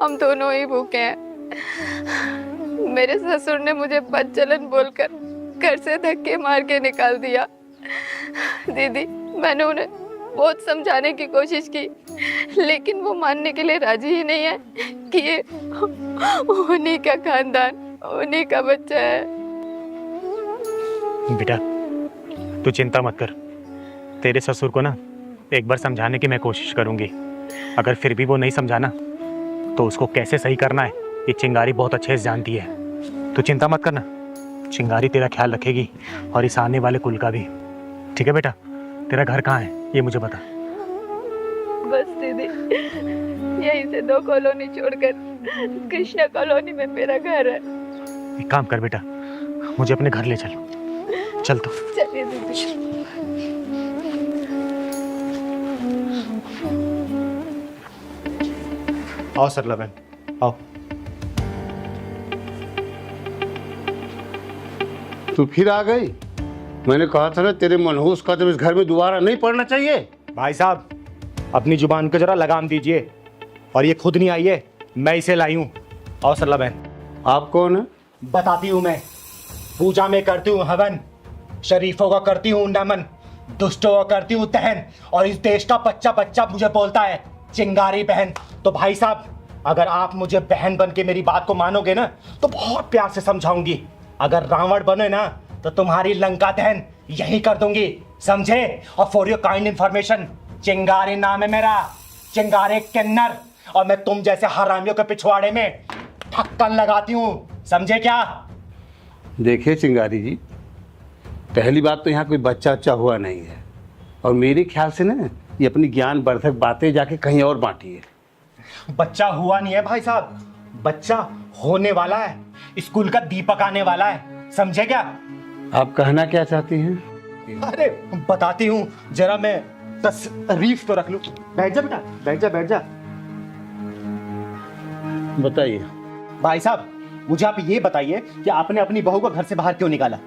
Speaker 3: हम दोनों ही भूखे हैं। मेरे ससुर ने मुझे बदचलन बोलकर घर से धक्के मार के निकाल दिया। दीदी, मैंने उन्हें बहुत समझाने की कोशिश की, लेकिन वो मानने के लिए राजी ही नहीं है कि ये उन्हीं का खानदान उन्हीं का बच्चा है।
Speaker 6: बेटा तू चिंता मत कर, तेरे ससुर को ना एक बार समझाने की मैं कोशिश करूंगी। अगर फिर भी वो नहीं समझाना तो उसको कैसे सही करना है ये चिंगारी बहुत अच्छे से जानती है। तू चिंता मत करना, चिंगारी तेरा ख्याल रखेगी और इस आने वाले कुल का भी। ठीक है बेटा, तेरा घर कहाँ है ये मुझे बता।
Speaker 3: बस दीदी, यहीं से 2 कॉलोनी छोड़कर कृष्णा कॉलोनी में मेरा घर है।
Speaker 6: एक काम कर बेटा, मुझे अपने घर ले चल। चल तो।
Speaker 3: चलिए दीदी।
Speaker 2: आओ सरला बहन, आओ।
Speaker 11: तू फिर आ गई? मैंने कहा था ना तेरे मनहूस कदम इस घर में दोबारा नहीं पड़ना चाहिए।
Speaker 2: भाई साहब अपनी जुबान को जरा लगाम दीजिए। और ये खुद नहीं आई है, मैं इसे लाई हूँ। आओ सरला बहन।
Speaker 11: आप कौन है?
Speaker 2: बताती हूँ मैं। पूजा में करती हूँ हवन, शरीफों का करती हूँ नमन, दुष्टों का करती हूँ दहन, और इस देश का बच्चा बच्चा मुझे बोलता है चिंगारी बहन। तो भाई साहब अगर आप मुझे बहन बन के मेरी बात को मानोगे ना तो बहुत प्यार से समझाऊंगी। अगर रावण बने ना तो तुम्हारी लंका दहन यही कर दूंगी, समझे? और फॉर योर काइंड इंफॉर्मेशन, चिंगारी नाम है मेरा, चिंगारे किन्नर। और मैं तुम जैसे हरामियों के पिछवाड़े में ढक्कन लगाती हूँ, समझे क्या?
Speaker 11: देखिए चिंगारी जी, पहली बात तो यहाँ कोई बच्चा अच्छा हुआ नहीं है, और मेरे ख्याल से ना ये अपनी ज्ञान वर्धक बातें जाके कहीं और बांटी है।
Speaker 2: बच्चा हुआ नहीं है भाई साहब, बच्चा होने वाला है। स्कूल का दीपक आने वाला है, समझे क्या?
Speaker 11: आप कहना क्या चाहती हैं?
Speaker 2: अरे बताती हूँ, जरा मैं तशरीफ तो रख लूं। बैठ जा बेटा, बैठ जा, बैठ जा।
Speaker 11: बताइए।
Speaker 2: भाई साहब मुझे आप ये बताइए कि आपने अपनी बहू को घर से बाहर क्यों निकाला?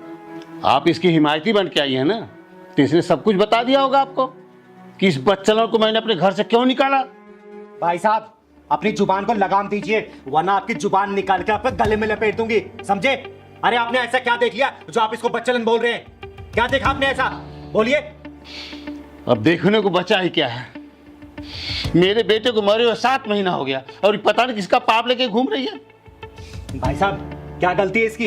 Speaker 11: आप इसकी हिमायती बन के आई है ना, तो इसने सब कुछ बता दिया होगा आपको कि इस बच्चलों को मैंने अपने घर से क्यों निकाला।
Speaker 2: भाई साहब अपनी जुबान को लगाम दीजिए, वरना आपकी जुबान निकाल के आपके गले में लपेट दूंगी, समझे? अरे आपने ऐसा क्या देख लिया जो आप इसको बच्चलन बोल रहे हैं? क्या देखा आपने ऐसा? बोलिए।
Speaker 11: अब देखने को बचा ही क्या है? मेरे बेटे को मरे हुए 7 महीना हो गया और पता नहीं किसका पाप लेके घूम रही है।
Speaker 2: भाई साहब क्या गलती है इसकी?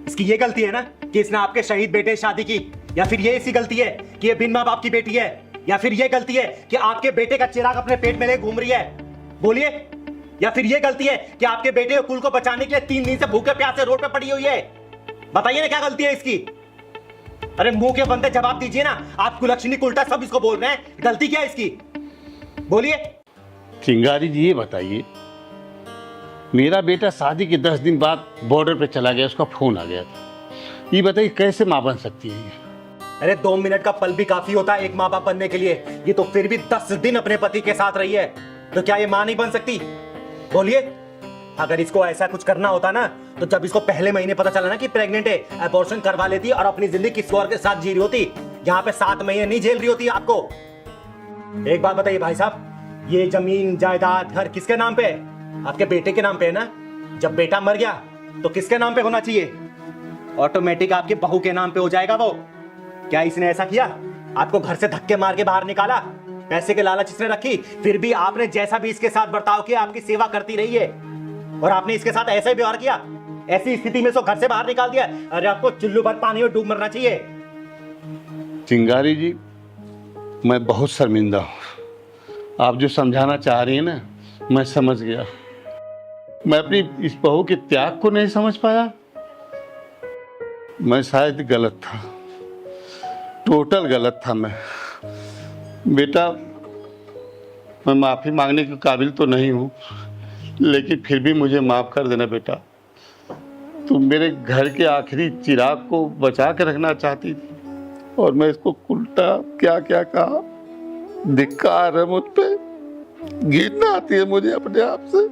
Speaker 2: इसकी ये गलती है ना कि इसने आपके शहीद बेटे से शादी की, या फिर ये इसकी गलती है कि ये बिन माँ बाप की बेटी है, या फिर ये गलती है कि आपके बेटे का चिराग अपने पेट में ले घूम रही है? बोलिए। या फिर ये गलती है कि आपके बेटे कुल को बचाने के लिए 3 दिन से भूखे प्यासे रोड पे पड़ी हुई है? बताइए ना क्या गलती है इसकी? अरे मुंह के बंदे जवाब दीजिए ना, आप कुलक्षणी उल्टा सब इसको बोल रहे हैं, गलती क्या है इसकी? बोलिए।
Speaker 11: चिंगारी जी ये बताइए, मेरा बेटा शादी के 10 दिन बाद बॉर्डर पे चला गया, उसका फोन आ गया था। ये बताइए कैसे माँ बन सकती है ये?
Speaker 2: अरे 2 मिनट का पल भी काफी होता है एक माँ बाप बनने के लिए। ये तो फिर भी 10 दिन अपने पति के साथ रही है, तो क्या ये माँ नहीं बन सकती? बोलिए। अगर इसको ऐसा कुछ करना होता ना तो जब इसको पहले महीने पता चला ना कि प्रेग्नेंट है, अबॉर्शन करवा लेती और अपनी जिंदगी किसी और के साथ जी रही होती। यहाँ पे 7 महीने नहीं झेल रही होती आपको। एक बात बताइए भाई साहब, ये जमीन जायदाद घर किसके नाम पे है? आपके बेटे के नाम पे है ना? जब बेटा मर गया तो किसके नाम पे होना चाहिए? ऑटोमेटिक आपके बहू के नाम पे हो जाएगा वो। क्या इसने ऐसा किया? आपको घर से धक्के मार के बाहर निकाला, पैसे के लालच इसने रखी, फिर भी आपने जैसा भी इसके साथ बर्ताव किया आपकी सेवा करती रही है, और आपने इसके साथ ऐसा ही व्यवहार किया। ऐसी स्थिति में इसको घर से बाहर निकाल दिया। अरे आपको चुल्लू भर पानी में डूब मरना चाहिए।
Speaker 11: चिंगारी जी मैं बहुत शर्मिंदा हूँ। आप जो समझाना चाह रही हैं ना मैं समझ गया। मैं अपनी इस बहू के त्याग को नहीं समझ पाया। मैं शायद गलत था, टोटल गलत था मैं। बेटा मैं माफ़ी मांगने के काबिल तो नहीं हूँ, लेकिन फिर भी मुझे माफ़ कर देना बेटा। तुम मेरे घर के आखिरी चिराग को बचा के रखना चाहती थी और मैं इसको उल्टा क्या क्या कहा। धिक्कार है मुझ पे, घृणा आती है मुझे अपने आप से।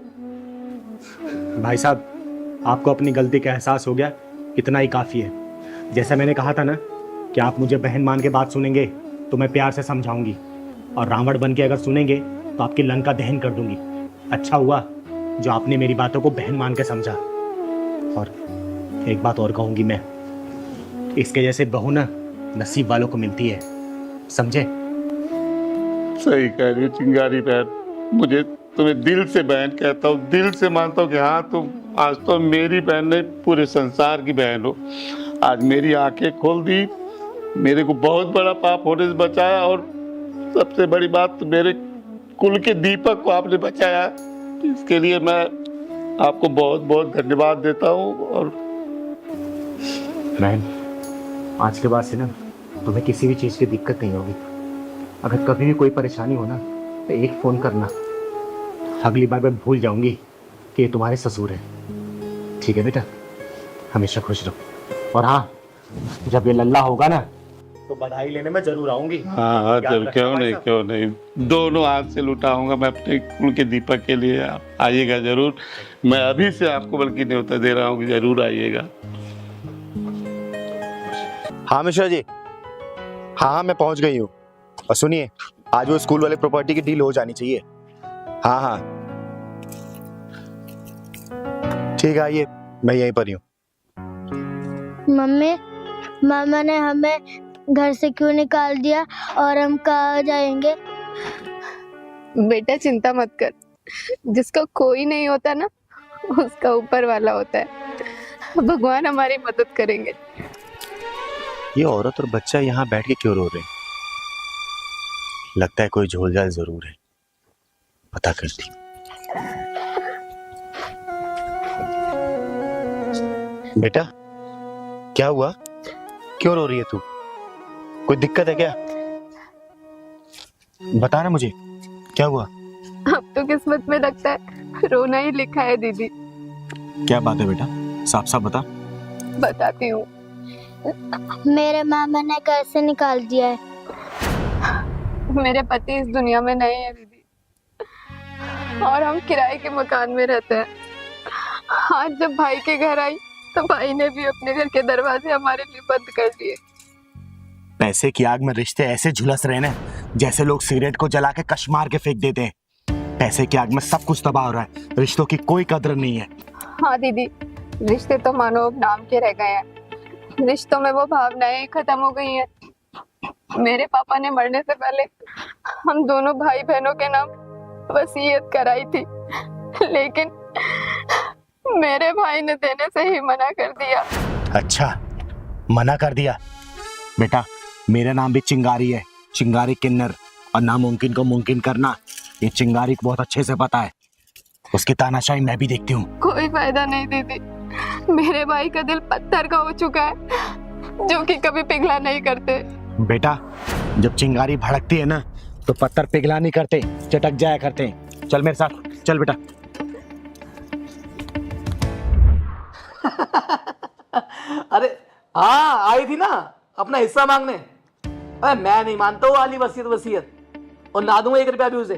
Speaker 2: भाई साहब आपको अपनी गलती का एहसास हो गया, इतना ही काफ़ी है। जैसा मैंने कहा था ना कि आप मुझे बहन मान के बात सुनेंगे तो मैं प्यार से समझाऊंगी, और रावण बन के अगर सुनेंगे तो आपकी लंका दहन कर दूंगी। अच्छा हुआ जो आपने मेरी बातों को बहन मान के समझा। और एक बात और कहूंगी मैं, इसके जैसे बहू ना नसीब वालों को मिलती है, समझे?
Speaker 11: सही कह रही हो चिंगारी बहन, मुझे तुम्हें दिल से बहन कहता हूँ, दिल से मानता हूँ कि हाँ तुम आज तो मेरी बहन ने पूरे संसार की बहन हो, आज मेरी आंखें खोल दी, मेरे को बहुत बड़ा पाप होने से बचाया, और सबसे बड़ी बात तो मेरे कुल के दीपक को आपने बचाया। इसके लिए मैं आपको बहुत बहुत धन्यवाद देता हूँ। और
Speaker 6: बहन, आज के बाद से ना तुम्हें किसी भी चीज़ की दिक्कत नहीं होगी। अगर कभी भी कोई परेशानी हो ना तो एक फ़ोन करना, अगली बार मैं भूल जाऊंगी कि ये तुम्हारे ससुर है। ठीक है बेटा, हमेशा खुश रहो। और हाँ, जब ये लल्ला होगा ना तो बधाई लेने में जरूर आऊंगी।
Speaker 11: हाँ, जब क्यों नहीं, दोनों हाथ से लुटाऊंगा मैं अपने कुल के दीपक के लिए। आप आइएगा जरूर, मैं अभी से आपको बल्कि न्योता दे रहा हूँ कि जरूर आइएगा।
Speaker 2: हाँ मिश्रा जी, हाँ मैं पहुंच गई हूँ। और सुनिए, आज वो स्कूल वाले प्रॉपर्टी की डील हो जानी चाहिए। हाँ हाँ ठीक है, आइए, मैं यहीं पर ही हूँ।
Speaker 5: मम्मी, मामा ने हमें घर से क्यों निकाल दिया और हम कहाँ जाएंगे?
Speaker 3: बेटा चिंता मत कर, जिसका कोई नहीं होता ना उसका ऊपर वाला होता है। भगवान हमारी मदद करेंगे।
Speaker 2: ये औरत और बच्चा यहाँ बैठ के क्यों रो रहे हैं? लगता है कोई झोलझाल जरूर है, पता करती। बेटा क्या हुआ, क्यों रो रही है तू? कोई दिक्कत है क्या? बता ना मुझे, क्या हुआ?
Speaker 3: अब तो किस्मत में लगता है रोना ही लिखा है दीदी।
Speaker 2: क्या बात है बेटा, साफ साफ बता।
Speaker 3: बताती हूँ।
Speaker 5: मेरे मामा ने घर से निकाल दिया है।
Speaker 3: मेरे पति इस दुनिया में नहीं है दीदी, और हम किराए के मकान में रहते हैं। आज जब भाई के घर आई तो भाई ने भी अपने घर के दरवाजे हमारे लिए बंद कर दिए।
Speaker 2: पैसे की आग में रिश्ते ऐसे झुलस रहे ना जैसे लोग सिगरेट को जला के कश मार के फेंक देते हैं। पैसे की आग में सब कुछ तबाह हो रहा है, रिश्तों की कोई कदर नहीं है।
Speaker 3: हाँ दीदी, रिश्ते तो मानो अब नाम के रह गए हैं। रिश्तों में वो भावनाएं खत्म हो गई हैं। मेरे पापा ने मरने से पहले हम दोनों भाई बहनों के नाम वसीयत कराई थी, लेकिन मेरे भाई ने देने से ही मना कर दिया।
Speaker 2: अच्छा, मना कर दिया? बेटा मेरा नाम भी चिंगारी है, चिंगारी किन्नर, और नामुमकिन को मुमकिन करना ये चिंगारी को बहुत अच्छे से पता है। उसकी तानाशाही मैं भी देखती हूँ।
Speaker 3: कोई फायदा नहीं दीदी, मेरे भाई का दिल पत्थर का हो चुका है, जो कि कभी पिघला नहीं करते।
Speaker 2: बेटा जब चिंगारी भड़कती है ना तो पत्थर पिघला नहीं करते, चटक जाया करते हैं। चल मेरे साथ, चल बेटा।
Speaker 12: अरे हाँ, आई थी ना अपना हिस्सा मांगने। अरे मैं नहीं मानता हूँ वाली वसीयत, और ना दूंगा 1 रुपया भी उसे।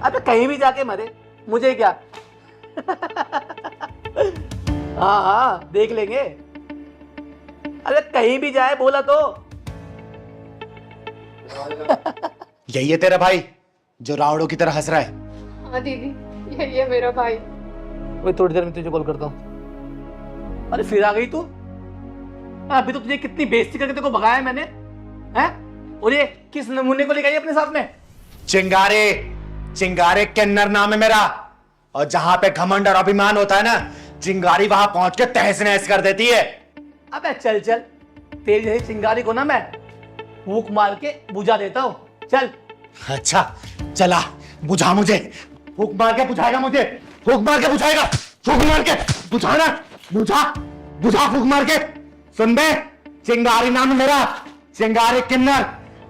Speaker 12: अबे कहीं भी जाके मरे, मुझे क्या। हाँ हाँ देख लेंगे। अरे कहीं भी जाए बोला तो।
Speaker 2: यही है तेरा भाई जो रावड़ों की तरह हंस रहा है?
Speaker 3: हाँ दीदी, यही है मेरा भाई।
Speaker 12: मैं थोड़ी देर में तुझे कॉल करता हूँ। अरे फिर आ गई तू? अभी तो तुझे कितनी बेइज्जती करके तेरे को भगाया मैंने, हैं? और ये किस नमूने को लेकर आई अपने साथ में?
Speaker 2: चिंगारे, चिंगारे किन्नर नाम है मेरा, और जहां पे घमंड और अभिमान होता है ना, चिंगारी वहां पहुंच के तहस नहस कर देती है।
Speaker 12: अबे चल चल, तेरी जैसी चिंगारी को ना मैं फूंक मार के बुझा देता हूँ। चल।
Speaker 2: अच्छा चला, बुझा मुझे। फूंक मार के बुझाएगा मुझे, फूंक मार के बुझाएगा, फूंक मार के बुझाना, बुझा बुझा फूंक मार के। सुन बे, चिंगारी नाम है मेरा, चिंगारी किन्नर।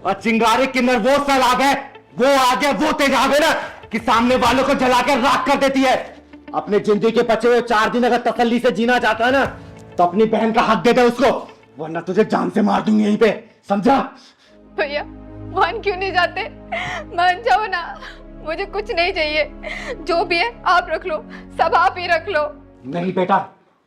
Speaker 2: और चिंगारी किन्नर वो सलाग है, वो आगे वो तेजाब है ना कि सामने वालों को जला के राख कर देती है। अपने जिंदगी के बचे हुए 4 दिन अगर तसल्ली से जीना चाहता है ना तो अपनी बहन का हक दे दे उसको, वरना तुझे जान से मार दूंगी यहीं पे, समझा?
Speaker 3: भैया मान क्यों नहीं जाते? मान जाओ ना, मुझे कुछ नहीं चाहिए। जो भी है आप रख लो, सब आप ही रख लो।
Speaker 2: नहीं बेटा,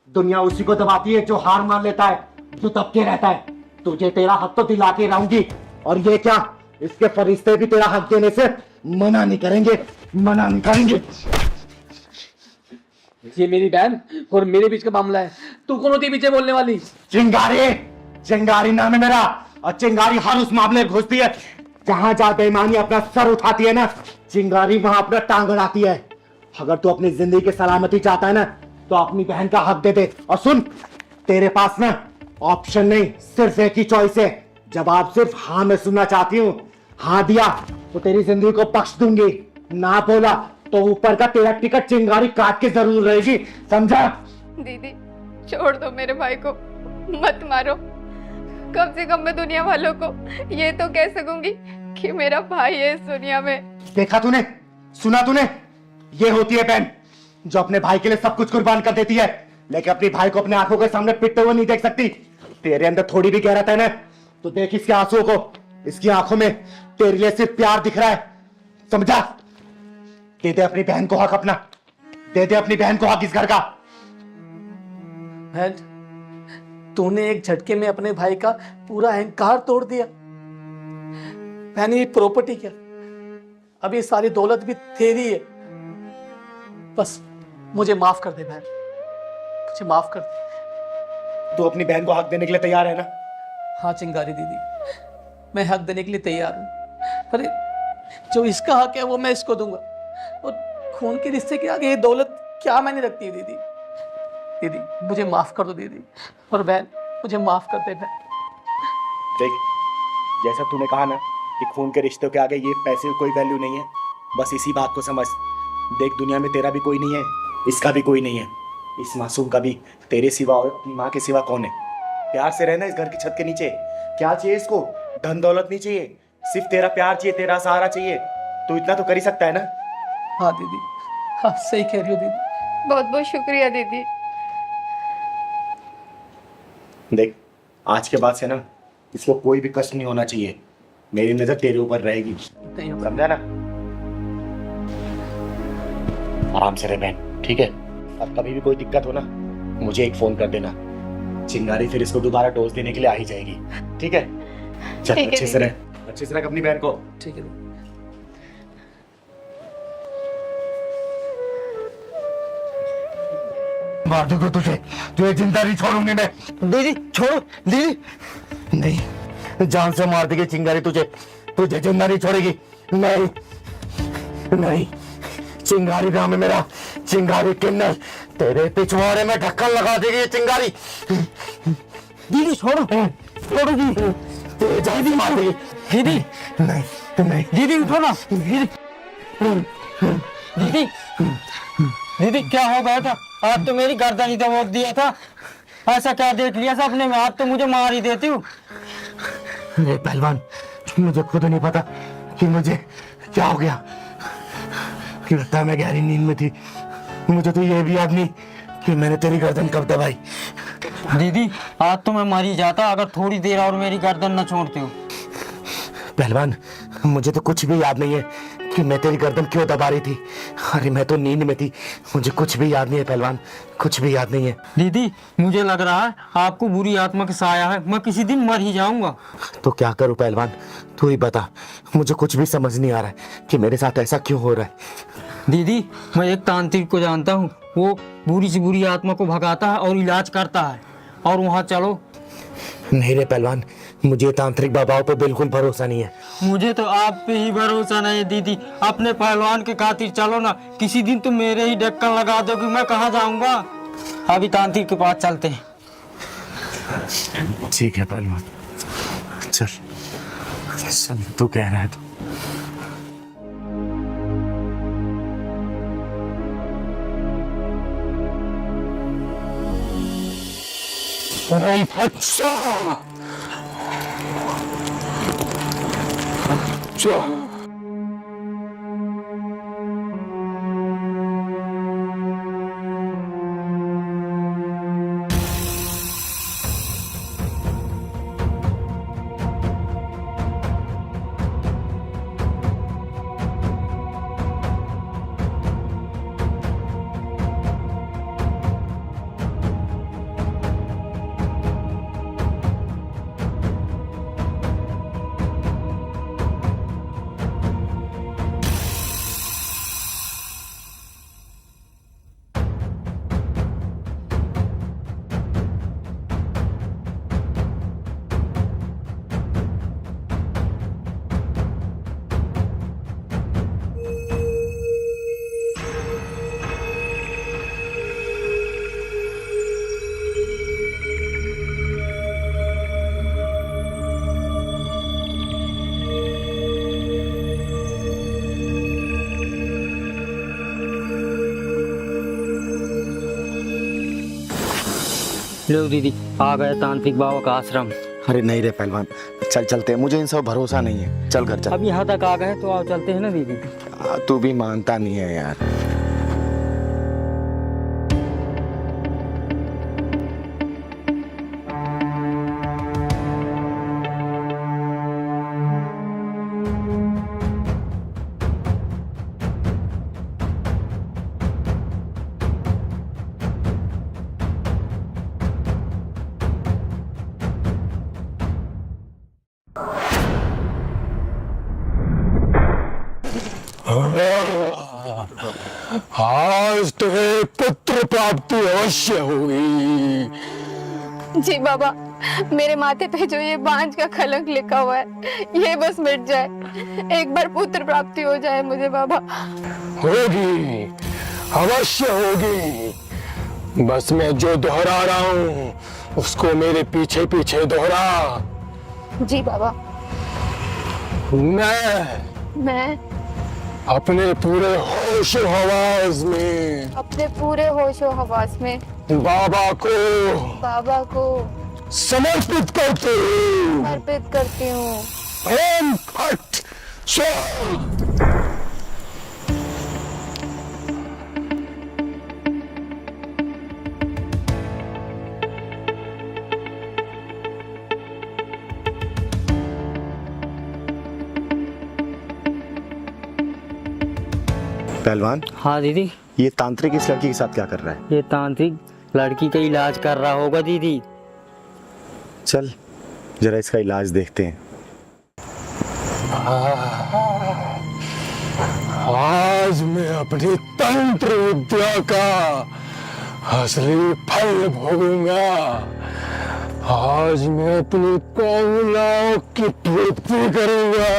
Speaker 2: दुनिया उसी को दबाती है जो हार मान लेता है, जो दबके रहता है। तुझे तेरा हक तो दिला के रहूंगी, और ये क्या, इसके फरिश्ते भी तेरा हक देने से मना नहीं करेंगे, मना नहीं करेंगे।
Speaker 12: ये मेरी बहन और मेरे बीच का मामला है, तू कौन होती है पीछे बोलने वाली?
Speaker 2: चिंगारी, चिंगारी नाम है मेरा, और चिंगारी हर उस मामले में घुसती है जहां जहां बेईमानी अपना सर उठाती है ना, चिंगारी वहां अपना टांग अड़ाती है। अगर तू अपनी जिंदगी की सलामती चाहता है ना तो अपनी बहन का हक दे दे। और सुन, तेरे पास ना ऑप्शन नहीं, सिर्फ एक ही चॉइस है। जब आप सिर्फ हाँ में सुनना चाहती हूँ, हाँ दिया तो तेरी जिंदगी को बख्श दूंगी, ना बोला तो ऊपर का तेरा टिकट चिंगारी काट के जरूर रहेगी, समझा?
Speaker 3: दीदी छोड़ दो मेरे भाई को, मत मारो। कम से कम मैं दुनिया वालों को ये तो कह सकूंगी कि मेरा भाई है इस दुनिया में।
Speaker 2: देखा तूने, सुना तूने, ये होती है बहन जो अपने भाई के लिए सब कुछ कुर्बान कर देती है, लेकिन अपने भाई को अपने आंखों के सामने पिटते हुए नहीं देख सकती। तेरे अंदर थोड़ी भी गहराता है ना तो देख इसके आंसुओं को, इसकी आंखों में तेरे लिए सिर्फ प्यार दिख रहा है, समझा? दे दे अपनी बहन को हक अपना, दे दे अपनी बहन को हक इस घर का।
Speaker 12: बहन, तूने एक झटके में अपने भाई का पूरा अहंकार तोड़ दिया। बहन, ये प्रॉपर्टी क्या, अब ये सारी दौलत भी तेरी है। बस मुझे माफ कर दे बहन, मुझे माफ कर दे।
Speaker 2: तू अपनी बहन को हक देने के लिए तैयार है ना?
Speaker 12: हाँ चिंगारी दीदी, मैं हक देने के लिए तैयार हूँ। अरे जो इसका हक है वो मैं इसको दूंगा, और खून के रिश्ते के आगे ये दौलत क्या मैंने रखती है। दीदी दीदी मुझे माफ कर दो दीदी, और बहन मुझे माफ कर दे बहन।
Speaker 2: देख, जैसा तूने कहा ना कि खून के रिश्तों के आगे ये पैसे की कोई वैल्यू नहीं है, बस इसी बात को समझ। देख, दुनिया में तेरा भी कोई नहीं है, इसका भी कोई नहीं है, इस मासूम का भी तेरे सिवा और अपनी माँ के सिवा कौन है? प्यार से रहना इस घर की छत के नीचे। क्या चाहिए इसको? धन दौलत नहीं चाहिए, सिर्फ तेरा प्यार चाहिए, तेरा सहारा चाहिए। तू इतना तो कर ही सकता है ना?
Speaker 12: हाँ दीदी, हाँ सही कह रही हो दीदी।
Speaker 3: बहुत बहुत शुक्रिया दीदी।
Speaker 2: देख, आज के बाद से ना इसको कोई भी कष्ट नहीं होना चाहिए, मेरी नजर तेरे ऊपर रहेगी, समझा ना? आराम से रह बहन, ठीक है? अब कभी भी कोई दिक्कत हो ना मुझे एक फोन कर देना, चिंगारी फिर इसको दोबारा डोज देने के लिए आ ही जाएगी, ठीक है? चल
Speaker 3: ठीक है
Speaker 2: अच्छे से रह, अच्छे से रख अपनी बहन को।
Speaker 12: ठीक है।
Speaker 2: मार दूंगा तुझे, तुझे जिंदा नहीं छोड़ूंगी मैं। दीदी छोड़ो, दीदी नहीं, जान से मार देगी चिंगारी तुझे, तुझे जिंदा नहीं छोड़ेगी। नहीं नहीं, चिंगारी नाम है मेरा, चिंगारी किन्नर, तेरे पिछवाड़े में ढक्कन लगा देगी ये चिंगारी। दीदी छोड़ो, छोड़ो जी, तेरे जान से मार देगी। दीदी नहीं नहीं, दीदी उठो ना। दीदी
Speaker 1: दीदी दीदी क्या हो गया था? आप तो मेरी गर्दन ही दबोच दिया था, ऐसा क्या देख लिया सपने में? आप तो मुझे मार ही देती हूँ।
Speaker 2: अरे पहलवान, मुझे खुद नहीं पता कि मुझे क्या हो गया, लगता है मैं गहरी नींद में थी। मुझे तो ये भी याद नहीं कि मैंने तेरी गर्दन कब दबाई।
Speaker 1: दीदी आज तो मैं मर ही जाता अगर थोड़ी देर और मेरी गर्दन न छोड़ते हो।
Speaker 2: पहलवान, मुझे तो कुछ भी याद नहीं है कि मैं तेरी गर्दन क्यों दबा रही थी। अरे मैं तो नींद में थी, मुझे कुछ भी याद नहीं है पहलवान, कुछ भी याद नहीं है।
Speaker 1: दीदी मुझे लग रहा है आपको बुरी आत्मा का साया है, मैं किसी दिन मर ही जाऊंगा।
Speaker 2: तो क्या करूं पहलवान, तू ही बता, मुझे कुछ भी समझ नहीं आ रहा है कि मेरे साथ ऐसा क्यों हो रहा है।
Speaker 1: दीदी मैं एक तांत्रिक को जानता हूँ, वो बुरी से बुरी आत्मा को भगाता है और इलाज करता है, और वहाँ चलो।
Speaker 2: नहीं रे पहलवान, मुझे तांत्रिक बाबाओं पे बिल्कुल भरोसा नहीं है।
Speaker 1: मुझे तो आप पे ही भरोसा नहीं है दीदी, अपने पहलवान के खातिर चलो ना, किसी दिन तुम मेरे ही ढक्कन लगा दो कि मैं कहाँ जाऊंगा। अभी तांत्रिक के पास चलते हैं।
Speaker 2: ठीक है पहलवान, चल चल, तू कह रहा है तो। अच्छा अच्छा,
Speaker 1: लो दीदी, आ गए तांत्रिक बाबा का आश्रम।
Speaker 2: अरे नहीं रे पहलवान, चल चलते हैं, मुझे इन सब भरोसा नहीं है। चल घर चल।
Speaker 1: अब यहाँ तक आ गए तो आओ चलते हैं ना दीदी।
Speaker 2: तू भी मानता नहीं है यार।
Speaker 13: आज तुम्हें पुत्र प्राप्ति अवश्य होगी।
Speaker 3: जी बाबा, मेरे माथे पे जो ये बांझ का कलंक लिखा हुआ है, ये बस मिट जाए। एक बार पुत्र प्राप्ति हो जाए मुझे बाबा।
Speaker 13: होगी, अवश्य होगी। बस मैं जो दोहरा रहा हूँ उसको मेरे पीछे पीछे दोहरा।
Speaker 3: जी बाबा। मैं
Speaker 13: अपने पूरे होशो हवास में,
Speaker 3: अपने पूरे होशो हवास में
Speaker 13: बाबा को
Speaker 3: समर्पित करती हूँ।
Speaker 13: ओम फट स्वाहा।
Speaker 2: पहलवान।
Speaker 1: हाँ दीदी।
Speaker 2: ये तांत्रिक इस लड़की के साथ क्या कर रहा है?
Speaker 1: ये तांत्रिक लड़की का इलाज कर रहा होगा दीदी।
Speaker 2: चल जरा इसका इलाज देखते हैं।
Speaker 13: आज मैं अपनी तंत्र विद्या का असली फल भोगूंगा। आज मैं अपनी कामनाओं की पूर्ति करूंगा।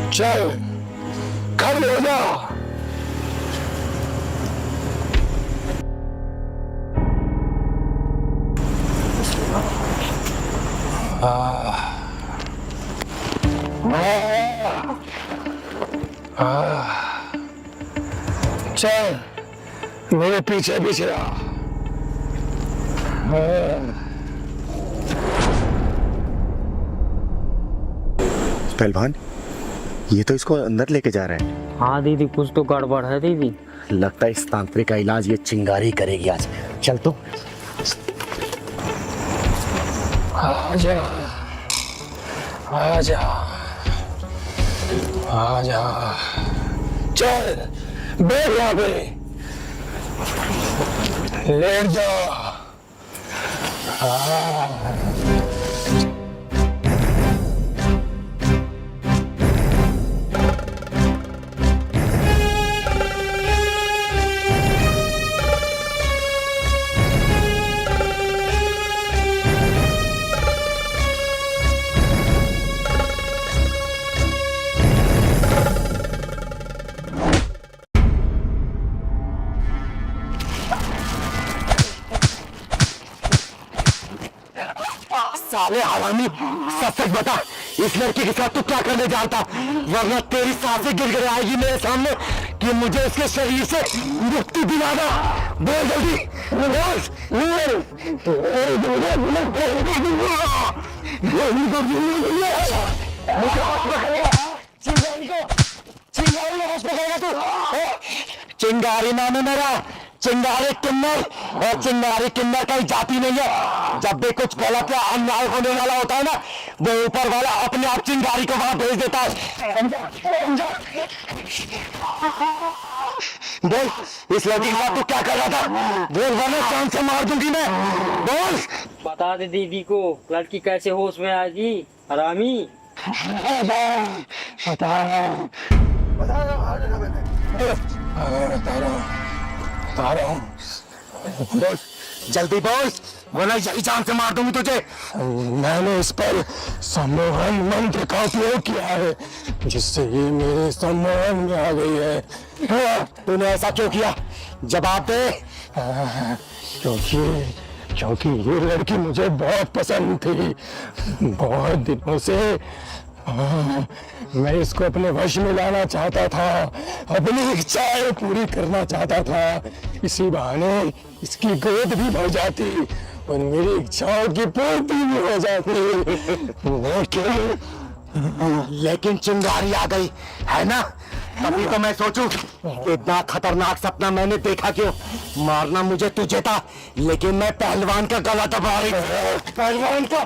Speaker 13: चल खड़े हो जा। चल मेरे पीछे पीछे आ।
Speaker 2: पहलवान, ये तो इसको अंदर लेके जा रहा है।
Speaker 1: हाँ दीदी, कुछ तो गड़बड़ है दीदी।
Speaker 2: लगता है इस तांत्रिक का इलाज ये चिंगारी करेगी आज। चल तो।
Speaker 13: आजा आजा आजा। चल बैठ यहाँ पे, लेट जा।
Speaker 2: साले हरामी, सच सच बता, इस लड़की के साथ तू क्या करने जानता? वरना तेरी सांसें गिर आएगी मेरे सामने कि मुझे इसके शरीर से मुक्ति दिलाना। बोल जल्दी, चिंगारी नाम है मेरा, चिंगारी किन्नर। और चिंगारी किन्नर कहीं जाती नहीं है। जब भी कुछ गलत या अन्याय होने वाला होता है ना, वो ऊपर वाला अपने आप चिंगारी को वहां भेज देता है। बोल, इस लड़की के साथ तू क्या कर रहा था? बोल वरना चांद से मार दूंगी मैं। बोल।
Speaker 1: बता दे दीदी को, लड़की कैसे होश में आएगी हरामी।
Speaker 2: बोल जल्दी बोल, वरना यही जान से मार दूंगी तुझे।
Speaker 13: मैंने इस पर सम्मोहन मंत्र का उपयोग किया है, जिससे ये मेरे सम्मोहन में आ गई है।
Speaker 2: तूने ऐसा क्यों किया? जवाब दे।
Speaker 13: क्योंकि ये लड़की मुझे बहुत पसंद थी। बहुत दिनों से मैं इसको अपने वश में लाना चाहता था, अपनी इच्छाएं पूरी करना चाहता था। इसी बहाने इसकी गोद भी भर जाती और मेरी इच्छाओं की पूर्ति भी हो जाती।
Speaker 2: लेकिन चिंगारी आ गई है ना, तभी तो मैं सोचूं इतना खतरनाक सपना मैंने देखा क्यों। मारना मुझे तुझे था, लेकिन मैं पहलवान का गला दबा रही थी। पहलवान का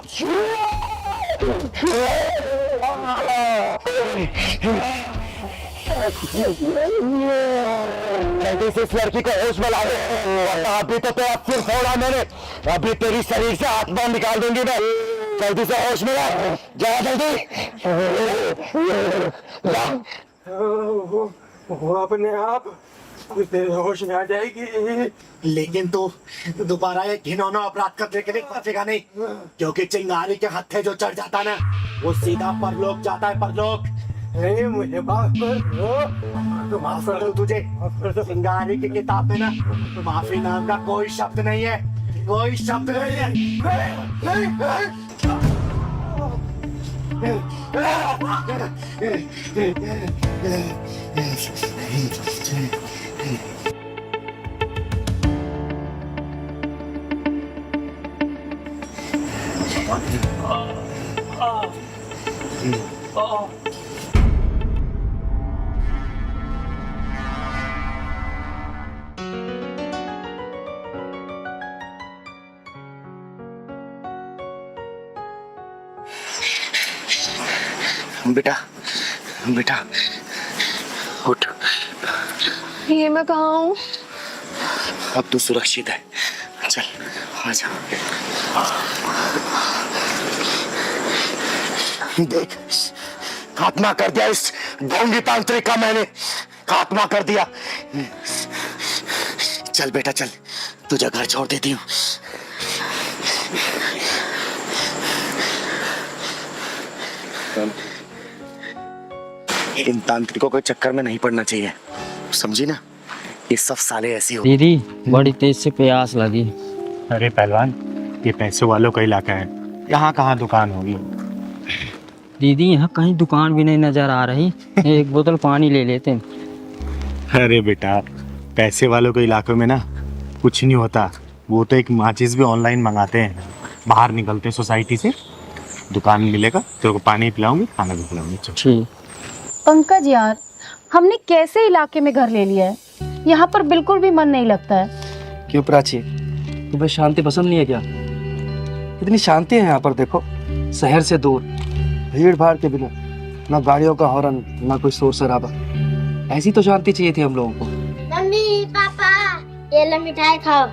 Speaker 2: इस लड़की को होश में ला दे। अभी तो अब सिर फोड़ा मैंने, अभी तेरी शरीर से आत्मा निकाल दूंगी मैं। जल्दी से होश में ला, जा जल्दी।
Speaker 13: वो अपने आप तेरे होश में आ जाएगी।
Speaker 2: लेकिन तू दोबारा ये घिनौना अपराध करने के लिए फंसेगा नहीं, क्योंकि चिंगारी के हत्थे जो चढ़ जाता ना, वो सीधा परलोक जाता है, परलोक।
Speaker 13: मुझे माफ कर दो।
Speaker 2: माफ कर दो तुझे। चिंगारी की किताब में ना माफी नाम का कोई शब्द नहीं है, कोई शब्द नहीं है। बेटा बेटा उठ।
Speaker 3: ये मैं कहाँ हूँ?
Speaker 2: अब तू सुरक्षित है, चल आजा। देख, खात्मा कर दिया इस ढोंगी तांत्रिक का मैंने, खात्मा कर दिया। चल बेटा चल, तुझे घर छोड़ देती हूँ। इन तांत्रिकों के चक्कर में नहीं पड़ना चाहिए, समझी ना? ये सब साले ऐसे हो।
Speaker 1: दीदी बड़ी तेज से प्यास लगी।
Speaker 6: अरे पहलवान, ये पैसे वालों का इलाका है, यहाँ कहाँ दुकान होगी।
Speaker 1: दीदी यहाँ कहीं दुकान भी नहीं नजर आ रही, एक बोतल पानी ले लेते हैं।
Speaker 6: अरे बेटा, पैसे वालों के इलाकों में ना कुछ नहीं होता, वो तो एक माचिस भी ऑनलाइन मंगाते हैं। बाहर निकलते हैं सोसाइटी से, दुकान मिलेगा, तेरे को पानी पिलाऊंगी, खाना भी खिलाऊंगी।
Speaker 1: ठीक।
Speaker 14: पंकज यार, हमने कैसे इलाके में घर ले लिया है, यहाँ पर बिल्कुल भी मन नहीं लगता है।
Speaker 12: क्यों प्राची, तुम्हें शांति पसंद नहीं है क्या? इतनी शांति है यहाँ पर, देखो, शहर से दूर, भीड़ भाड़ के बिना, ना गाड़ियों का हॉर्न, ना कोई शोर शराबा। ऐसी तो शांति चाहिए थी हम लोगों को।
Speaker 5: मम्मी पापा, ये लो मिठाई खाओ।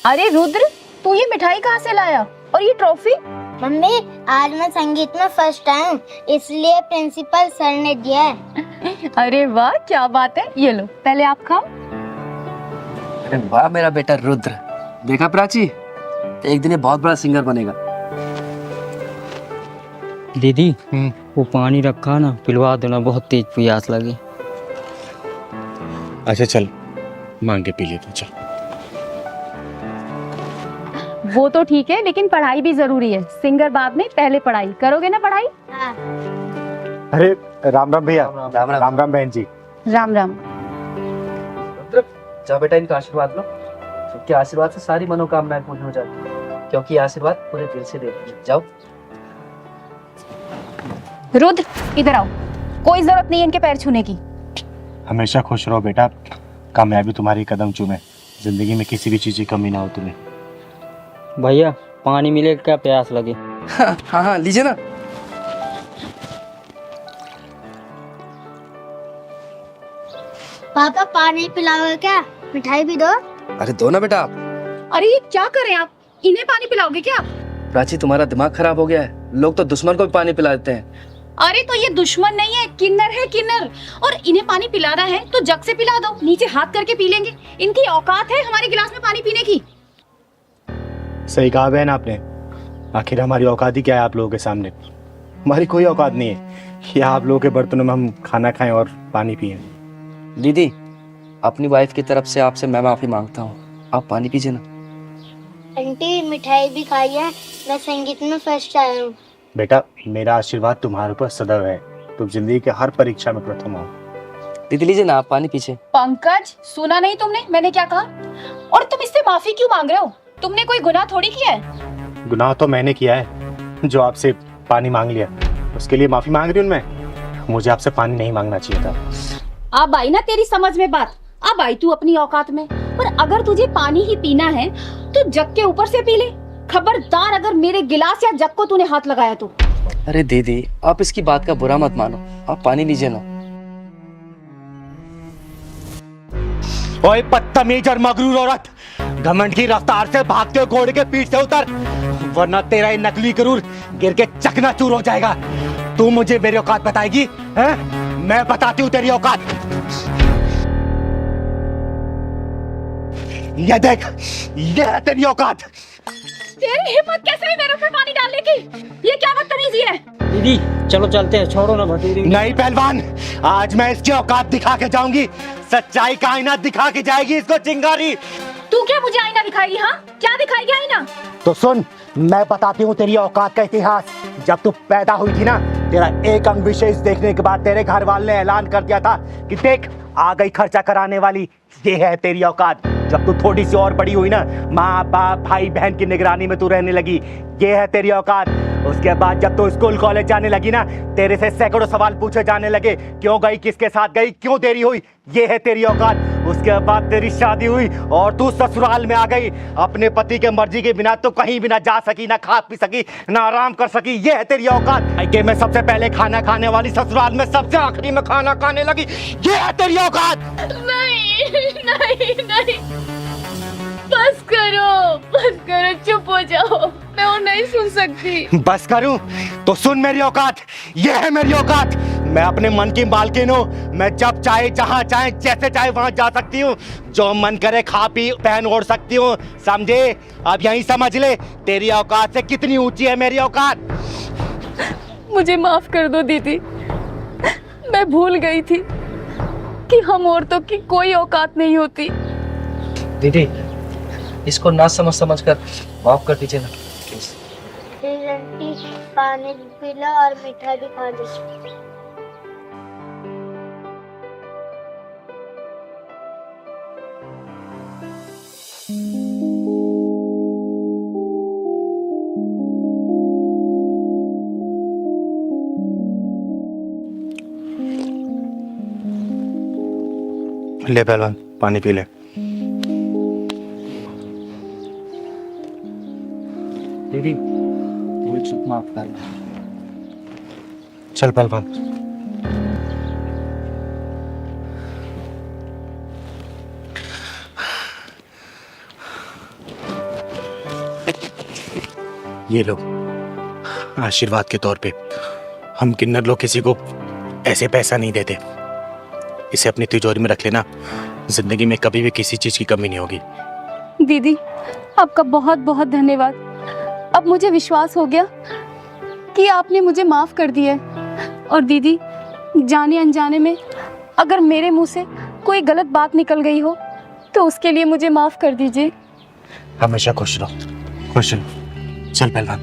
Speaker 14: अरे रुद्र, तू ये मिठाई कहाँ से लाया और ये ट्रॉफी?
Speaker 5: मम्मी, आज मैं संगीत में फर्स्ट टाइम, इसलिए प्रिंसिपल सर ने दिया है।
Speaker 14: अरे वाह, क्या बात है, ये लो पहले आप खाओ।
Speaker 12: अरे वाह मेरा बेटा रुद्र, देखा प्राची, एक दिन ये बहुत बड़ा सिंगर बनेगा।
Speaker 1: दीदी वो पानी रखा ना, पिलवा देना, बहुत तेज प्यास लगी।
Speaker 6: अच्छा चल, मांग के पी लेते, चल।
Speaker 14: वो तो ठीक है, लेकिन पढ़ाई भी जरूरी है। सिंगर बाद में, पहले पढ़ाई करोगे ना? पढ़ाई।
Speaker 6: अरे राम राम भैया। राम राम बहन जी।
Speaker 14: राम राम।
Speaker 12: जा बेटा, इनका आशीर्वाद लो, क्योंकि आशीर्वाद से सारी मनोकामनाएं पूरी हो जाती है, क्योंकि आशीर्वाद पूरे दिल से देते हैं। जाओ।
Speaker 14: रुद्र इधर आओ, कोई जरूरत नहीं है इनके पैर छूने की।
Speaker 6: हमेशा खुश रहो बेटा, कामयाबी तुम्हारी कदम चूमे, जिंदगी में किसी भी चीज की कमी ना हो तुम्हें।
Speaker 1: भैया पानी मिले, क्या प्यास लगी।
Speaker 12: हाँ हाँ लीजिए ना।
Speaker 5: पापा पानी पिलाओगे क्या? मिठाई भी दो।
Speaker 12: अरे दो ना बेटा आप।
Speaker 14: अरे ये क्या करें आप, इन्हें पानी पिलाओगे क्या?
Speaker 12: प्राची, तुम्हारा दिमाग खराब हो गया है, लोग तो दुश्मन को भी पानी पिला देते हैं।
Speaker 14: अरे तो ये दुश्मन नहीं है, किन्नर है किन्नर, और इन्हें पानी पिलाना है तो जग से पिला दो, नीचे हाथ करके पी लेंगे। इनकी औकात है हमारे गिलास में पानी पीने की।
Speaker 6: सही कहा बहन आपने, आखिर हमारी औकात ही क्या है आप लोगों के सामने? हमारी कोई औकात नहीं है कि आप लोगों के बर्तनों में हम खाना खाएं और पानी पिएं।
Speaker 12: दीदी, अपनी वाइफ की तरफ से आपसे मैं माफी मांगता हूँ, आप पानी पीजिए ना।
Speaker 5: आंटी मिठाई भी खाई है, मैं संगीत में फर्स्ट आया हूँ।
Speaker 6: बेटा मेरा आशीर्वाद तुम्हारे ऊपर सदैव है। तुम जिंदगी के हर परीक्षा में प्रथम हो।
Speaker 15: दीदी लीजिए ना आप पानी पीछे।
Speaker 14: पंकज सुना नहीं तुमने मैंने क्या कहा? और तुम इससे माफी क्यों मांग रहे हो? तुमने कोई गुनाह थोड़ी किया है।
Speaker 6: गुनाह तो मैंने किया है, जो आपसे पानी मांग लिया उसके लिए माफी मांग रही हूँ मैं। मुझे आपसे पानी नहीं मांगना चाहिए था।
Speaker 14: अब आई ना तेरी समझ में बात, अब आई तू अपनी औकात में। पर अगर तुझे पानी ही पीना है तो जग के ऊपर से पी ले। खबरदार अगर मेरे गिलास या जग को तूने हाथ लगाया तो।
Speaker 15: अरे दीदी आप इसकी बात का बुरा मत मानो, आप पानी लीजिए ना।
Speaker 2: ओए बदतमीज और मगरूर औरत, घमंड की रफ्तार से भागते हो घोड़े के पीठ से उतर, वरना तेरा ये नकली गरूर गिर के चकनाचूर हो जाएगा। तू मुझे मेरी औकात बताएगी? हैं? मैं बताती हूँ तेरी औकात। ये देख, ये है तेरी औकात।
Speaker 14: तेरी हिम्मत कैसे हुई मेरे ऊपर पानी डालने की? ये क्या बदतमीजी है?
Speaker 1: दीदी चलो चलते हैं, छोड़ो ना भटूरी।
Speaker 2: नहीं पहलवान, आज मैं इसकी औकात दिखा के जाऊंगी। सच्चाई का आईना दिखा के जाएगी इसको चिंगारी।
Speaker 14: तू क्या मुझे आईना दिखाएगी? हाँ क्या दिखाएगी आईना?
Speaker 2: तो सुन, मैं बताती हूँ तेरी औकात का इतिहास। जब तू पैदा हुई थी ना, तेरा एक अंग विशेष देखने के बाद तेरे घर वाले ने ऐलान कर दिया था कि देख आ गई खर्चा कराने वाली। ये है तेरी औकात। जब तू थोड़ी सी और बड़ी हुई ना, माँ बाप भाई बहन की निगरानी में तू रहने लगी। ये है तेरी औकात। उसके बाद जब तू स्कूल कॉलेज जाने लगी ना, तेरे से सैकड़ों सवाल पूछे जाने लगे, क्यों गई, किसके साथ गई, क्यों देरी हुई। ये है तेरी औकात। उसके बाद तेरी शादी हुई और तू ससुराल में आ गई। अपने पति के मर्जी के बिना तो कहीं भी ना जा सकी, ना खा पी सकी, ना आराम कर सकी। ये है तेरी औकात। मायके में सबसे पहले खाना खाने वाली, ससुराल में सबसे आखिरी में खाना खाने लगी। ये है तेरी औकात।
Speaker 14: नहीं नहीं नहीं, बस करो, चुप हो जाओ, मैं और नहीं सुन सकती।
Speaker 2: बस करूं तो सुन मेरी औकात। ये है मेरी औकात। मैं अपने मन की मालकिन हूँ। मैं जब चाहे, जहाँ चाहे, जैसे चाहे वहां जा सकती हूँ। जो मन करे खा पी पहन ओढ़ सकती हूँ, समझे? अब यही समझ ले तेरी औकात से कितनी ऊंची है मेरी औकात।
Speaker 14: मुझे माफ कर दो दीदी, मैं भूल गई थी कि हम औरतों की कोई औकात नहीं होती।
Speaker 15: दीदी इसको ना समझ कर माफ कर दीजिए ना प्लीज।
Speaker 5: आंटी पानी पी लो और मिठाई भी खा लो।
Speaker 6: ले पहलवान पानी पी ले।
Speaker 15: दीदी मुझे माफ कर दो।
Speaker 6: चल पहलवान। ये लो आशीर्वाद के तौर पे। हम किन्नर लोग किसी को ऐसे पैसा नहीं देते। इसे अपनी तिजोरी में रख लेना, जिंदगी में कभी भी किसी चीज की कमी नहीं होगी।
Speaker 14: दीदी आपका बहुत बहुत धन्यवाद। अब मुझे विश्वास हो गया कि आपने मुझे माफ कर दिया है। और दीदी जाने अनजाने में अगर मेरे मुंह से कोई गलत बात निकल गई हो तो उसके लिए मुझे माफ कर दीजिए।
Speaker 6: हमेशा खुश रहो, खुश रहो। चल पहलवान।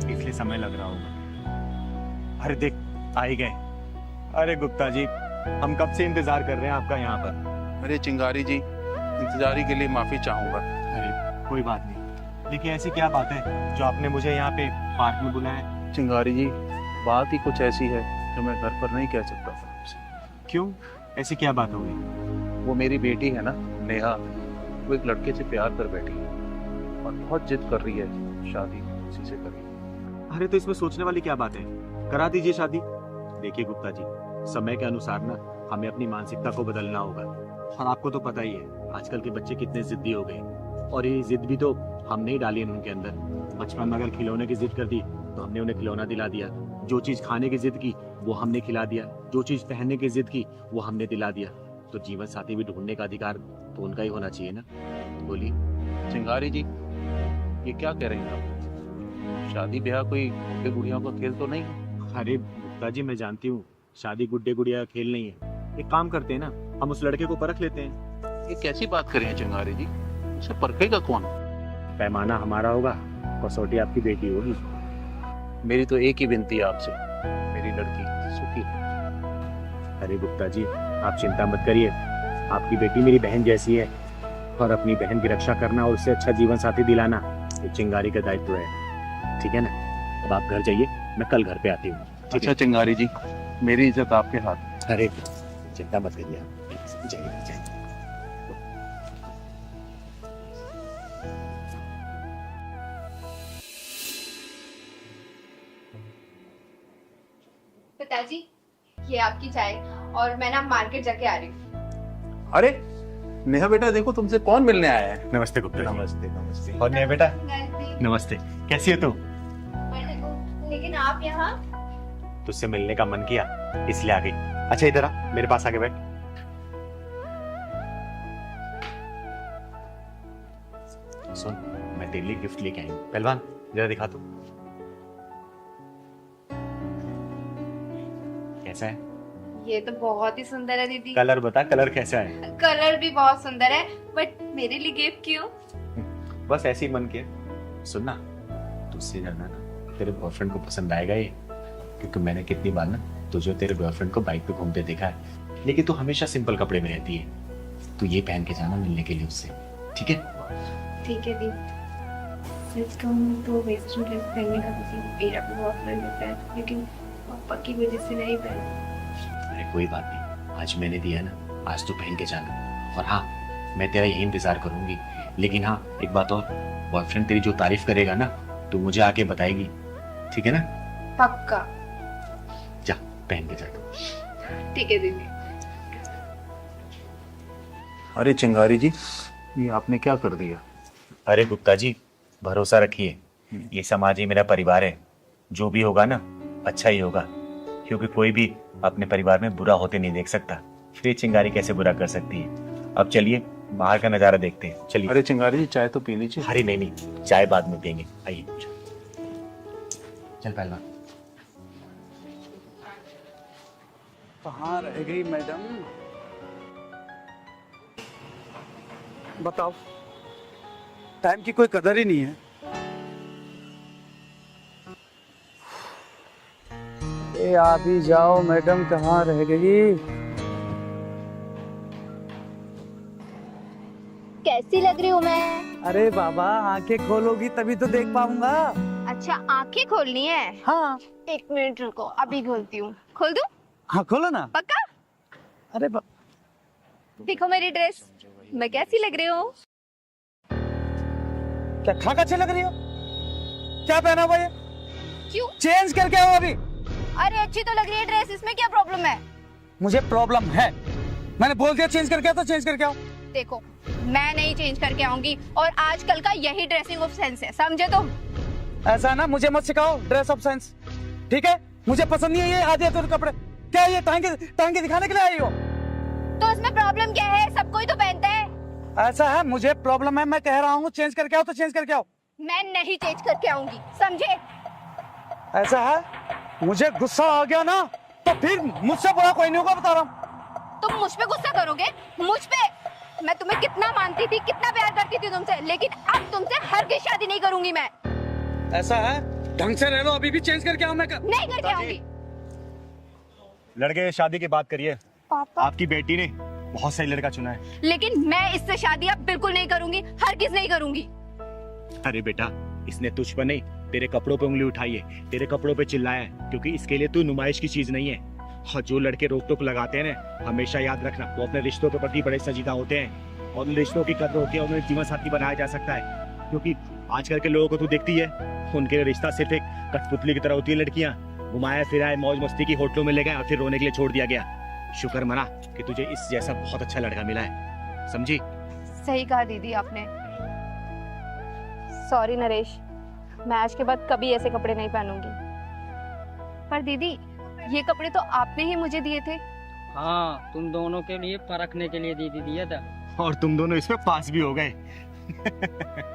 Speaker 6: इसलिए समय लग रहा होगा। अरे देख आ ही गए। अरे गुप्ता जी, हम कब से इंतजार कर रहे हैं आपका यहाँ पर।
Speaker 7: अरे चिंगारी जी, इंतजारी के लिए माफी चाहूंगा।
Speaker 6: अरे कोई बात नहीं, लेकिन ऐसी क्या बात है जो आपने मुझे यहाँ पे पार्क में बुलाया?
Speaker 7: चिंगारी जी बात ही कुछ ऐसी है जो मैं घर पर नहीं कह सकता था आपसे।
Speaker 6: क्यों, ऐसी क्या बात हो गई?
Speaker 7: वो मेरी बेटी है ना नेहा, वो एक लड़के से प्यार कर बैठी है और बहुत जिद कर रही है शादी उसी से करेगी।
Speaker 6: अरे तो इसमें सोचने वाली क्या बात है, करा दीजिए शादी। देखिए गुप्ता जी, समय के अनुसार ना हमें अपनी मानसिकता को बदलना होगा। और आपको तो पता ही है आजकल के बच्चे कितने जिद्दी हो गए। और ये जिद भी तो हमने ही डाली है उनके अंदर। बचपन में अगर खिलौने की जिद कर दी तो हमने उन्हें खिलौना दिला दिया। जो चीज खाने की जिद की वो हमने खिला दिया। जो चीज पहनने की जिद की वो हमने दिला दिया। तो जीवन साथी भी ढूंढने का अधिकार तो उनका ही होना चाहिए ना। बोलिए
Speaker 7: चिंगारी जी, ये क्या कह रही हैं आप? शादी ब्याह कोई गुड्डे गुड़िया का खेल तो नहीं?
Speaker 6: अरे गुप्ता जी, मैं जानती हूँ शादी गुड्डे गुड़िया का खेल नहीं है। एक काम करते हैं ना, हम उस लड़के को परख लेते हैं।
Speaker 7: ये कैसी बात करें चिंगारी जी, उसे परखेगा कौन?
Speaker 6: पैमाना हमारा होगा, कसौटी आपकी बेटी होगी।
Speaker 7: मेरी तो एक ही विनती है आपसे, मेरी लड़की सुखी रहे।
Speaker 6: अरे गुप्ता जी, आप चिंता मत करिए, आपकी बेटी मेरी बहन जैसी है और अपनी बहन की रक्षा करना और उससे अच्छा जीवन साथी दिलाना ये चिंगारी का दायित्व है, ठीक है ना? अब आप घर जाइए, मैं कल घर पे आती हूँ।
Speaker 7: अच्छा चिंगारी जी, मेरी इज्जत आपके हाथ।
Speaker 6: अरे चिंता मत करिए आप, जाइए जाइए।
Speaker 3: पिताजी, ये आपकी चाय और मैं ना मार्केट जाके आ रही हूँ।
Speaker 7: अरे नेहा बेटा, देखो तुमसे कौन मिलने आया है।
Speaker 6: नमस्ते गुप्ता जी।
Speaker 7: नमस्ते नमस्ते।
Speaker 6: और नेहा बेटा, नमस्ते, कैसी है तू?
Speaker 3: लेकिन आप यहाँ?
Speaker 6: तुझसे मिलने का मन किया इसलिए आ गई। अच्छा इधर आ, मेरे पास आके बैठ। सुन, मैं तेरे लिए गिफ्ट लेके आई हूँ। पहलवान जरा दिखा तू, कैसा है?
Speaker 3: ये तो बहुत ही सुंदर है दीदी।
Speaker 6: कलर बता, कलर कैसा है?
Speaker 3: कलर भी बहुत सुंदर है, बट मेरे लिए गिफ्ट क्यों?
Speaker 6: बस ऐसे ही मन किया। सुनना, तुझसे जाना ना तेरे बॉयफ्रेंड को पसंद आएगा ये, क्योंकि मैंने कितनी बार ना तुझे तेरे बॉयफ्रेंड को बाइक पे घूमते देखा है, लेकिन तू हमेशा सिंपल कपड़े में रहती है। तू ये पहन के जाना मिलने के लिए उससे, ठीक है?
Speaker 3: ठीक है दीदी। सच कहूँ तो वेस्टर्न ड्रेस पहनने का मुझे मेरा भी बहुत मन होता है, लेकिन पापा की वजह से नहीं पहन।
Speaker 6: अरे कोई बात नहीं, आज मैंने दिया ना, आज तो पहन के जाना। और हाँ, मैं तेरा यही इंतजार करूंगी। लेकिन हाँ, एक बात और, बॉयफ्रेंड तेरी जो तारीफ करेगा ना, तू मुझे आके बताएगी, ठीक है ना?
Speaker 3: पक्का।
Speaker 6: जा पहन के जा।
Speaker 3: ठीक है दीदी।
Speaker 7: अरे चिंगारी जी, ये आपने क्या कर दिया?
Speaker 6: अरे गुप्ता जी, भरोसा रखिए, ये समाज ही मेरा परिवार है। जो भी होगा ना, अच्छा ही होगा, क्योंकि कोई भी अपने परिवार में बुरा होते नहीं देख सकता। फिर ये चिंगारी कैसे बुरा कर सकती है? अब चलिए बाहर का नजारा देखते हैं, चलिए।
Speaker 7: अरे चिंगारी जी, चाय तो पी लीजिए।
Speaker 6: अरे नहीं नहीं, चाय बाद में पियेंगे, आइए। चल पहलवान।
Speaker 4: कहाँ रह गई मैडम? बताओ, टाइम की कोई कदर ही नहीं है। ए आप ही जाओ मैडम, कहाँ रह गई?
Speaker 8: कैसी लग रही हूँ मैं?
Speaker 4: अरे बाबा, आंखें खोलोगी तभी तो देख पाऊंगा।
Speaker 3: अच्छा, आंखें खोलनी है?
Speaker 4: हाँ।
Speaker 3: 1 मिनट रुको, अभी खोलती हूँ। खोल दूँ?
Speaker 4: हाँ खोलो ना।
Speaker 3: पक्का?
Speaker 4: अरे
Speaker 3: देखो मेरी ड्रेस, मैं कैसी लग रही हूँ?
Speaker 4: क्या खाक अच्छे लग रही हो? क्या पहना हुआ ये?
Speaker 3: क्यों?
Speaker 4: चेंज करके आओ अभी।
Speaker 3: अरे अच्छी तो लग रही है ड्रेस, इसमें क्या प्रॉब्लम है?
Speaker 4: मुझे प्रॉब्लम है, मैंने बोल दिया चेंज करके आओ तो चेंज करके आओ।
Speaker 3: देखो, मैं नहीं चेंज करके आऊंगी, और आजकल का यही ड्रेसिंग ऑफ सेंस है, समझे तुम?
Speaker 4: ऐसा ना, मुझे मत सिखाओ ड्रेस ऑफ सेंस, ठीक है? मुझे पसंद नहीं है ये आधे अधूरे कपड़े। क्या ये टांगे दिखाने के लिए आई हो?
Speaker 3: तो इसमें प्रॉब्लम क्या है? सब कोई तो पहनता है।
Speaker 4: ऐसा है, मुझे प्रॉब्लम है, मैं कह रहा हूँ चेंज करके आओ तो चेंज करके आओ।
Speaker 3: मैं नहीं चेंज करके आऊंगी, समझे?
Speaker 4: ऐसा है, मुझे गुस्सा आ गया ना तो फिर मुझसे बुरा कोई नहीं होगा, बता रहा हूँ।
Speaker 3: तुम मुझ पे गुस्सा करोगे? मुझ पे? मैं तुम्हें कितना मानती थी, कितना प्यार करती थी तुमसे, लेकिन अब तुमसे हरगिज़ शादी नहीं करूंगी मैं।
Speaker 4: ऐसा है, ढंग से रह लो, अभी भी चेंज करके आओ। मैं
Speaker 3: नहीं करके आऊंगी।
Speaker 6: लड़के शादी की बात करिए।
Speaker 3: पापा,
Speaker 6: आपकी बेटी ने बहुत सही लड़का चुना है।
Speaker 3: लेकिन मैं इससे शादी अब बिल्कुल नहीं करूंगी, हरगिज़ नहीं करूंगी।
Speaker 6: अरे बेटा, इसने तुझ पर नहीं, तेरे कपड़ों पे उंगली उठाई है, तेरे कपड़ों पे चिल्लाया है, क्योंकि इसके लिए तू नुमाइश की चीज नहीं है। और जो लड़के रोक टोक लगाते हैं ना, हमेशा याद रखना, वो अपने रिश्तों के प्रति बड़े संजीदा होते हैं, और उन रिश्तों की कदर होती है, उन्हें जीवन साथी बनाया जा सकता है। क्योंकि आजकल के लोगों को तू देखती है, उनके लिए रिश्ता सिर्फ एक कठपुतली की तरह होती है। लड़कियां घुमाया फिराए मौज मस्ती की होटलों में ले गए और फिर रोने के लिए छोड़ दिया गया। शुक्र मना कि तुझे इस जैसा बहुत अच्छा लड़का मिला है, समझी?
Speaker 3: सही कहा दीदी आपने। सॉरी नरेश, मैं आज के बाद कभी ऐसे कपड़े नहीं पहनूंगी। पर दीदी, ये कपड़े तो आपने ही मुझे दिए थे।
Speaker 1: हाँ, तुम दोनों के लिए परखने के लिए दीदी दिया था।
Speaker 6: और तुम दोनों इसमें पास भी हो गए।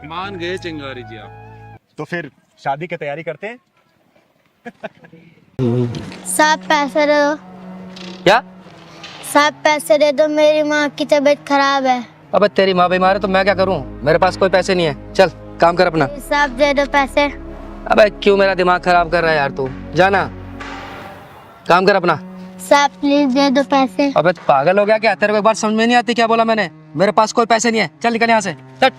Speaker 7: मान गए चिंगारी जी आप।
Speaker 6: तो फिर शादी की तैयारी करते हैं।
Speaker 5: साहब पैसे दे दो।
Speaker 1: क्या?
Speaker 5: साहब पैसे दे दो, मेरी माँ की तबीयत खराब है।
Speaker 15: अबे तेरी माँ बीमार है तो मैं क्या करूँ, मेरे पास कोई पैसे नहीं है। चल काम कर अपना।
Speaker 5: साहब दे दो पैसे।
Speaker 15: अबे क्यों मेरा दिमाग खराब कर रहा है यार तू, जाना काम कर अपना।
Speaker 5: साहब प्लीज दे दो पैसे।
Speaker 15: अबे पागल हो गया क्या, तेरे को एक बार समझ में नहीं आती क्या बोला मैंने? मेरे पास कोई पैसे नहीं है, चल निकल यहाँ से। चल।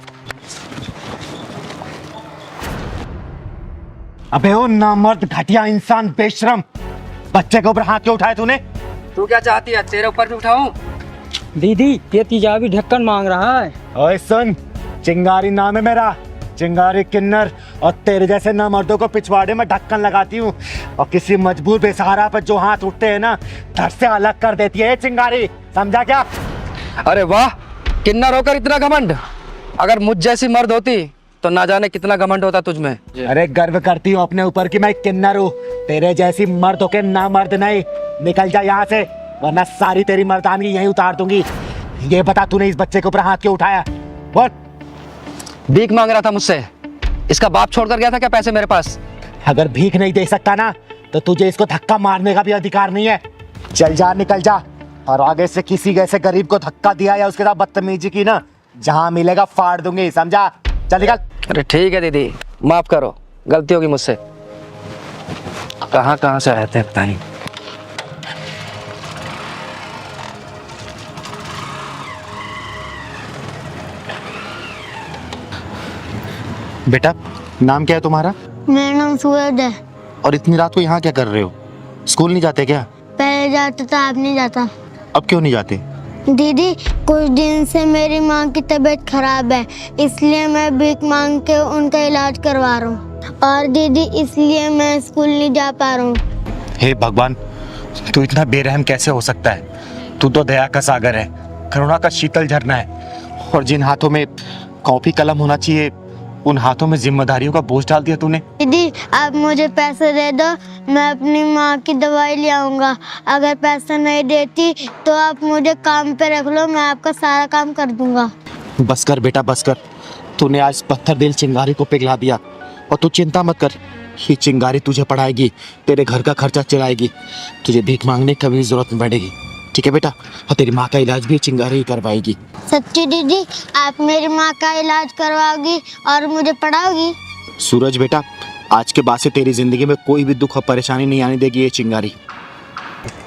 Speaker 2: अबे ओ नामर्द घटिया इंसान बेशरम, बच्चे के ऊपर हाथ क्यों उठाया तूने?
Speaker 15: तू क्या चाहती है, तेरे ऊपर भी उठाऊं?
Speaker 1: दीदी ये तेजाबी ढक्कन मांग रहा है।
Speaker 2: ओए सुन, चिंगारी नाम है मेरा, चिंगारी किन्नर, और तेरे जैसे नामर्दों को पिछवाड़े में ढक्कन लगाती हूँ, और किसी मजबूर बेसहारा पर जो हाथ उठते हैं ना, धड़ से अलग कर देती है ये चिंगारी, समझा क्या?
Speaker 15: अरे वाह, किन्नर होकर इतना घमंड। अगर मुझ जैसी मर्द होती तो ना जाने कितना घमंड होता तुझ में।
Speaker 2: अरे गर्व करती हूँ अपने ऊपर कि मैं किन्नर हूँ, तेरे जैसी मर्द होके ना मर्द नहीं। निकल जा यहाँ से, वरना सारी तेरी मर्दानगी यहीं उतार दूंगी। ये बता तूने इस बच्चे के ऊपर हाथ क्यों उठाया? बोल।
Speaker 15: भीख मांग रहा था मुझसे, इसका बाप छोड़कर गया था क्या पैसे मेरे पास?
Speaker 2: अगर भीख नहीं दे सकता ना तो तुझे इसको धक्का मारने का भी अधिकार नहीं है। चल जा, निकल जा, और आगे से किसी ऐसे गरीब को धक्का दिया या उसके साथ बदतमीजी की ना, जहाँ मिलेगा फाड़ दूंगी, समझा? चल निकल।
Speaker 15: अरे ठीक है दीदी, माफ करो, गलती होगी मुझसे। कहाँ से आए थे पता नहीं।
Speaker 2: बेटा नाम क्या है तुम्हारा?
Speaker 5: मेरा नाम सूरज है।
Speaker 2: और इतनी रात को यहाँ क्या कर रहे हो? स्कूल नहीं जाते क्या?
Speaker 5: पहले जाता था, अब नहीं जाता।
Speaker 2: अब क्यों नहीं जाते?
Speaker 5: दीदी कुछ दिन से मेरी माँ की तबीयत खराब है, इसलिए मैं भीख मांग के उनका इलाज करवा रहा हूँ। और दीदी इसलिए मैं स्कूल नहीं जा पा रहा हूँ।
Speaker 2: हे भगवान, तू इतना बेरहम कैसे हो सकता है? तू तो दया का सागर है, करुणा का शीतल झरना है, और जिन हाथों में कॉपी कलम होना चाहिए उन हाथों में जिम्मेदारियों का बोझ डाल दिया तूने।
Speaker 5: दीदी आप मुझे पैसे दे दो, मैं अपनी माँ की दवाई ले आऊँगा। अगर पैसा नहीं देती तो आप मुझे काम पे रख लो, मैं आपका सारा काम कर दूंगा।
Speaker 2: बस कर बेटा, बस कर। तूने आज पत्थर दिल चिंगारी को पिघला दिया, और तू चिंता मत कर, ये चिंगारी तुझे पढ़ाएगी, तेरे घर का खर्चा चलाएगी, तुझे भीख मांगने की कभी जरूरत नहीं पड़ेगी, ठीक है बेटा? और तेरी माँ का इलाज भी चिंगारी ही करवाएगी।
Speaker 5: सच्ची दीदी, आप मेरी माँ का इलाज करवाओगी और मुझे पढ़ाओगी?
Speaker 2: सूरज बेटा, आज के बाद से तेरी जिंदगी में कोई भी दुख और परेशानी नहीं आने देगी ये चिंगारी।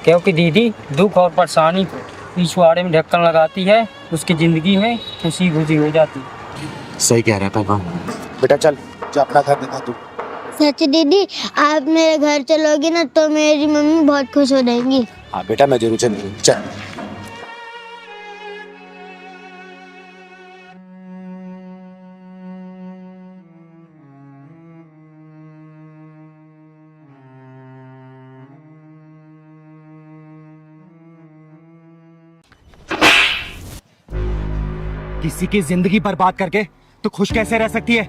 Speaker 1: क्योंकि दीदी दुख और परेशानी को पिछवाड़े में ढक्कन लगाती है, उसकी जिंदगी में खुशी खुशी हो जाती है।
Speaker 2: सही कह रहा था बेटा, चल जा अपना घर दिखा तू।
Speaker 5: सच्ची दीदी, आप मेरे घर चलोगी ना तो मेरी मम्मी बहुत खुश हो जाएंगी।
Speaker 2: हाँ बेटा, मैं जरूर चलूंगी, चल। किसी की जिंदगी बर्बाद करके तू खुश कैसे रह सकती है?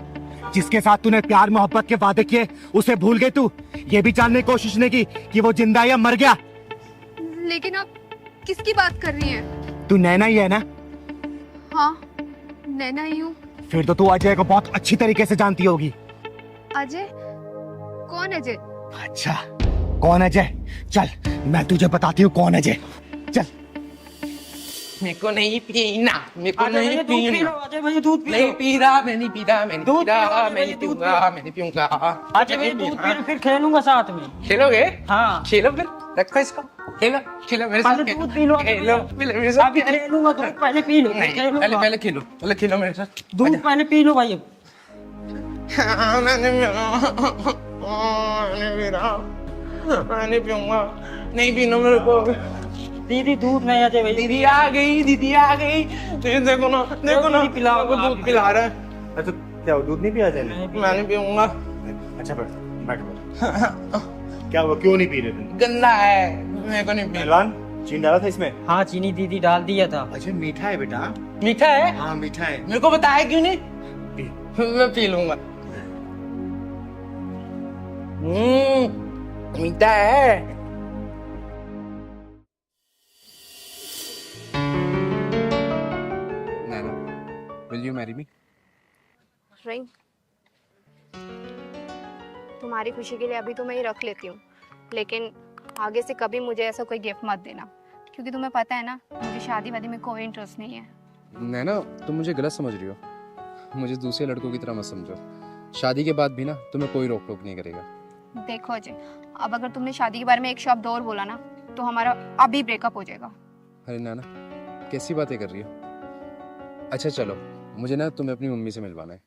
Speaker 2: जिसके साथ तूने प्यार मोहब्बत के वादे किए उसे भूल गई तू, ये भी जानने की कोशिश नहीं की कि वो जिंदा या मर गया।
Speaker 3: लेकिन आप किसकी बात कर रही हैं?
Speaker 2: तू नैना ही है ना?
Speaker 3: हाँ, नैना ही हूँ।
Speaker 2: फिर तो तू अजय को बहुत अच्छी तरीके से जानती होगी।
Speaker 3: अजय? कौन अजय?
Speaker 2: अच्छा, कौन अजय? चल मैं तुझे बताती हूँ कौन अजय। चल।
Speaker 16: मेरे को नहीं पीना, मेरे को नहीं पीना।
Speaker 1: अजय भैया दूध पी लो।
Speaker 16: नहीं पी रहा, मैं नहीं पी रहा, मैं नहीं पी रहा, मैं नहीं पीऊंगा, मैं नहीं पीऊंगा।
Speaker 1: अजय भैया दूध पी लो, फिर खेलूंगा साथ में।
Speaker 16: खेलोगे?
Speaker 1: हाँ
Speaker 16: खेलो फिर, रखो इसको, खेलो खेलो मेरे साथ।
Speaker 1: पहले दूध पी लो,
Speaker 16: खेलो मेरे साथ।
Speaker 1: अभी खेलूंगा तो पहले पी लो।
Speaker 16: पहले खेलो, पहले खेलो मेरे साथ।
Speaker 1: दूध पहले पी लो भाई।
Speaker 16: मैं नहीं पीऊंगा, नहीं पीना मेरे को।
Speaker 1: दीदी दूध नहीं आते भाई।
Speaker 16: दीदी आ गई, दीदी आ गई। देखो ना, देखो ना,
Speaker 1: पिलाओ,
Speaker 16: दूध पिला रहा है।
Speaker 2: अच्छा क्या वो दूध नहीं पिया जाए?
Speaker 16: मैं नहीं पीऊंगा।
Speaker 2: अच्छा बैठ। क्या हुआ, क्यों नहीं पी रहे तुम?
Speaker 16: गंदा है, मेरे को नहीं पी।
Speaker 2: पहलवान, चीनी डाला था इसमें?
Speaker 1: हाँ चीनी दीदी डाल दिया था।
Speaker 2: अच्छा मीठा है बेटा?
Speaker 16: मीठा है?
Speaker 2: हाँ मीठा है।
Speaker 16: मेरे को बताया क्यों नहीं? मैं पी लूंगा। मीठा है।
Speaker 7: Will you marry me?
Speaker 3: Ring, तुम्हारी खुशी के लिए अभी तो मैं ये रख लेती हूँ, लेकिन आगे से कभी मुझे ऐसा कोई गिफ्ट मत देना, क्योंकि तुम्हें पता है ना मुझे शादी वादी में कोई इंटरेस्ट नहीं है।
Speaker 15: नैना, तुम मुझे गलत समझ रही हो। मुझे दूसरे लड़कों की तरह मत समझो। शादी के बाद भी ना तुम्हें कोई रोक टोक नहीं करेगा।
Speaker 3: देखो अजय, अब अगर तुमने शादी के बारे में एक शब्द और बोला ना तो हमारा अभी ब्रेकअप हो जाएगा।
Speaker 15: अरे नैना, कैसी बातें कर रही हो? अच्छा चलो, मुझे ना तुम्हें अपनी मम्मी से मिलवाना है।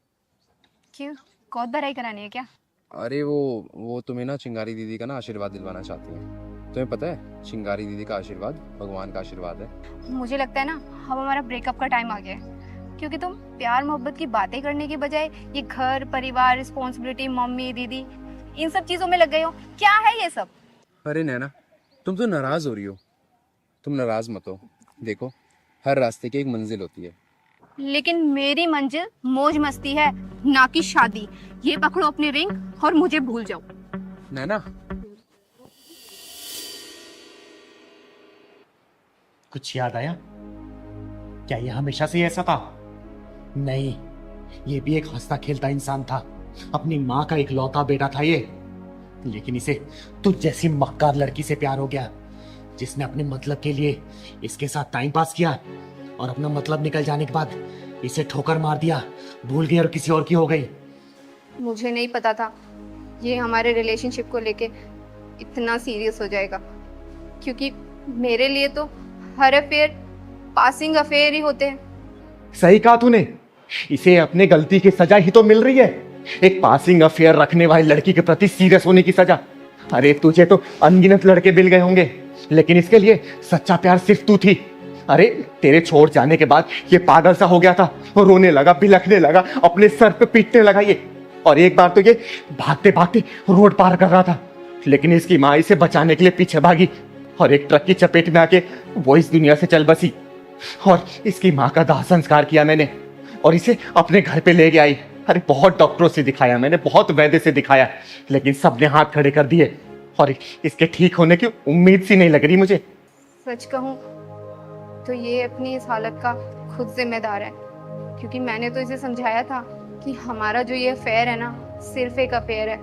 Speaker 3: क्यों, कौत भराई करानी है क्या?
Speaker 15: अरे वो तुम्हें ना चिंगारी दीदी का ना आशीर्वाद दिलवाना चाहती हैं। तुम्हें पता है, चिंगारी दीदी का आशीर्वाद भगवान का आशीर्वाद है।
Speaker 3: मुझे लगता है ना अब हमारा ब्रेकअप का टाइम आ गया है, क्योंकि तुम प्यार मोहब्बत की बातें करने की बजाय ये घर परिवार रिस्पॉन्सिबिलिटी मम्मी दीदी इन सब चीजों में लग गए हो। क्या है ये सब?
Speaker 15: अरे नैना, तुम तो नाराज हो रही हो। तुम नाराज मत हो। देखो, हर रास्ते की एक मंजिल होती है।
Speaker 3: लेकिन मेरी मंजिल मौज मस्ती है, ना कि शादी। ये पकड़ो अपनी रिंग और मुझे भूल जाओ।
Speaker 15: नैना,
Speaker 9: कुछ याद आया? क्या ये हमेशा से ऐसा था? नहीं, ये भी एक हंसता खेलता इंसान था। अपनी माँ का इकलौता बेटा था ये। लेकिन इसे तुझ जैसी मक्कार लड़की से प्यार हो गया, जिसने अपने मतलब के लिए इसके साथ टाइम पास किया और अपना मतलब निकल जाने के बाद इसे ठोकर मार दिया, भूल गई और किसी और की हो गई।
Speaker 3: मुझे नहीं पता था ये हमारे रिलेशनशिप को लेके इतना सीरियस हो जाएगा, क्योंकि मेरे लिए तो हर अफेयर पासिंग अफेयर ही होते हैं।
Speaker 2: सही कहा तूने, इसे अपने गलती की सजा ही तो मिल रही है। एक पासिंग अफेयर रखने वाली लड़की के प्रति सीरियस होने की सजा। अरे तुझे तो अनगिनत लड़के मिल गए होंगे, लेकिन इसके लिए सच्चा प्यार सिर्फ तू थी। अरे तेरे छोड़ जाने के बाद ये पागल सा हो गया था, रोने लगा, बिलखने लगा, अपने सर पे पीटने लगा ये। और एक बार तो ये भागते भागते रोड पार कर रहा था, लेकिन इसकी माँ इसे बचाने के लिए पीछे भागी और एक ट्रक की चपेट में आके वो इस दुनिया से चल बसी। और इसकी माँ का दाह संस्कार किया मैंने और इसे अपने घर पे ले गया आई। अरे बहुत डॉक्टरों से दिखाया मैंने, बहुत वैद्य से दिखाया, लेकिन सबने हाथ खड़े कर दिए और इसके ठीक होने की उम्मीद सी नहीं लग रही मुझे।
Speaker 3: सच कहूँ तो ये अपनी इस हालत का खुद जिम्मेदार है, क्योंकि मैंने तो इसे समझाया था कि हमारा जो ये अफेयर है ना सिर्फ एक अफेयर है,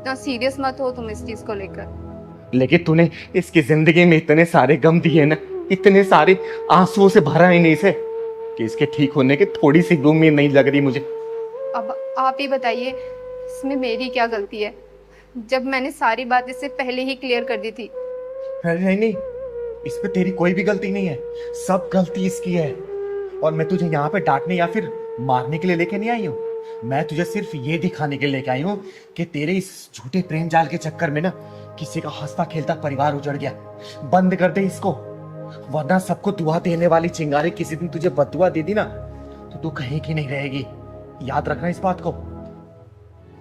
Speaker 3: ना सीरियस मत हो तुम इस चीज को लेकर।
Speaker 2: लेकिन तूने इसकी जिंदगी में इतने सारे गम दिए ना, इतने सारे आंसुओं से भरा ही नहीं इसे, कि इसके ठीक होने की थोड़ी सी भी उम्मीद नहीं लग रही मुझे।
Speaker 3: अब आप ही बताइए, इसमें मेरी क्या गलती है, जब मैंने सारी बात इससे पहले ही क्लियर कर दी थी।
Speaker 2: नहीं नहीं, इस पे तेरी कोई भी गलती नहीं है, सब गलती इसकी है। और मैं तुझे यहाँ पे डांटने या फिर मारने के लिए लेके नहीं आई हूँ। मैं तुझे सिर्फ ये दिखाने के लिए लेके आई हूँ कि तेरे इस झूठे प्रेम जाल के चक्कर में ना किसी का हंसता खेलता परिवार उजड़ गया। बंद कर दे इसको, वरना सबको दुआ देने वाली चिंगारी किसी दिन तुझे बददुआ दे दी ना तो तू कहीं की नहीं रहेगी। याद रखना इस बात को।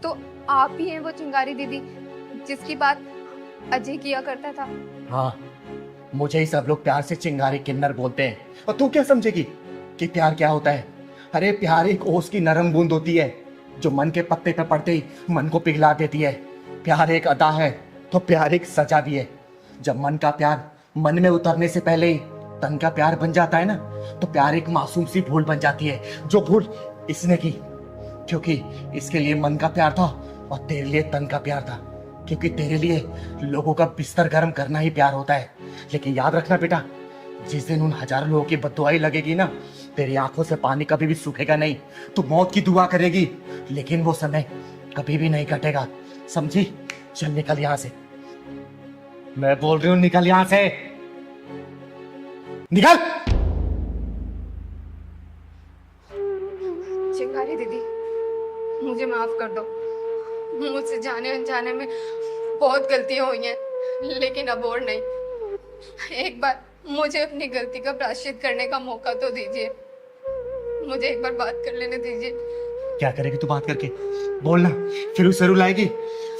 Speaker 3: तो आप ही हैं वो चिंगारी दीदी जिसकी बात अजय किया करता था?
Speaker 2: हाँ, मुझे ही सब लोग प्यार से चिंगारी किन्नर बोलते हैं। और तू क्या समझेगी कि प्यार क्या होता है? अरे प्यार एक ओस की नरम बूंद होती है जो मन के पत्ते पर पड़ते ही मन को पिघला देती है। प्यार एक अदा है तो प्यार एक सजा भी है। जब मन का प्यार मन में उतरने से पहले ही तन का प्यार बन जाता है ना, तो प्यार एक मासूम सी भूल बन जाती है, जो भूल इसने की क्योंकि इसके लिए मन का प्यार था और तेरे लिए तन का प्यार था, क्योंकि तेरे लिए लोगों का बिस्तर गर्म करना ही प्यार होता है। लेकिन याद रखना बेटा, जिस दिन उन हजारों लोगों की बददुआई लगेगी ना, तेरी आंखों से पानी कभी भी सूखेगा नहीं। तू मौत की दुआ करेगी, लेकिन वो समय कभी भी नहीं कटेगा, समझी? चल निकल यहां से, मैं बोल रही हूं निकल यहां से, निकल।
Speaker 3: चिंगारी दीदी मुझे माफ कर दो, मुझसे जाने अनजाने में बहुत गलतियां हुई हैं, लेकिन अब और नहीं। एक बार मुझे अपनी गलती का प्रायश्चित करने का मौका तो दीजिए, मुझे एक बार बात कर लेने दीजिए।
Speaker 2: क्या करेगी तू बात करके? बोलना, फिर उसे रुलाएगी,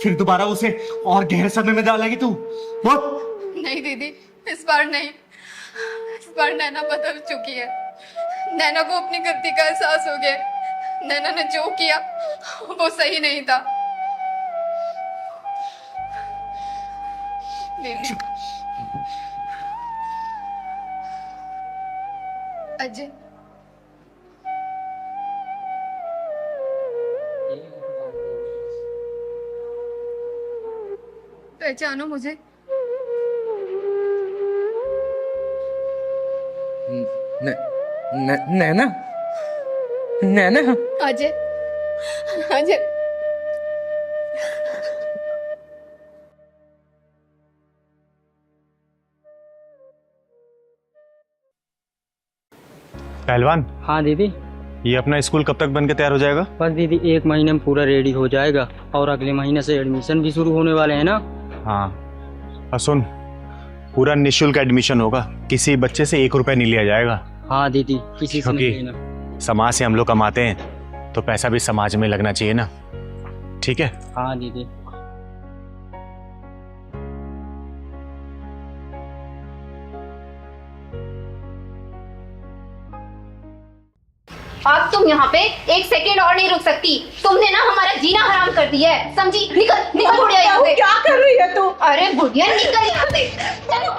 Speaker 2: फिर दोबारा उसे और गहरे सदमे में डालेगी तू? बोल।
Speaker 3: नहीं दीदी, इस बार नहीं, इस बार नैना बदल चुकी है। नैना को अपनी गलती का एहसास हो गया। नैना ने जो किया वो सही नहीं था। दीदी, अजय, पहचानो मुझे?
Speaker 16: नैना नैना
Speaker 3: अजय अजय
Speaker 6: पहलवान।
Speaker 1: हाँ दीदी।
Speaker 6: ये अपना स्कूल कब तक बन के तैयार हो जाएगा?
Speaker 1: बस दीदी 1 महीने में पूरा रेडी हो जाएगा और अगले महीने से एडमिशन भी शुरू होने वाले हैं ना।
Speaker 6: हाँ और सुन, पूरा निःशुल्क एडमिशन होगा, किसी बच्चे से 1 रुपया नहीं लिया जाएगा।
Speaker 1: हाँ दीदी, किसी से नहीं लेना।
Speaker 6: समाज से हम लोग कमाते हैं तो पैसा भी समाज में लगना चाहिए ना, ठीक है?
Speaker 1: हाँ दीदी।
Speaker 8: अब तुम यहाँ पे 1 सेकेंड और नहीं रुक सकती। तुमने ना हमारा जीना हराम कर दिया है, समझी? निकल निकल बुढ़िया यहाँ से। क्या कर रही है तू? अरे बुढ़िया निकल यहाँ से, चलो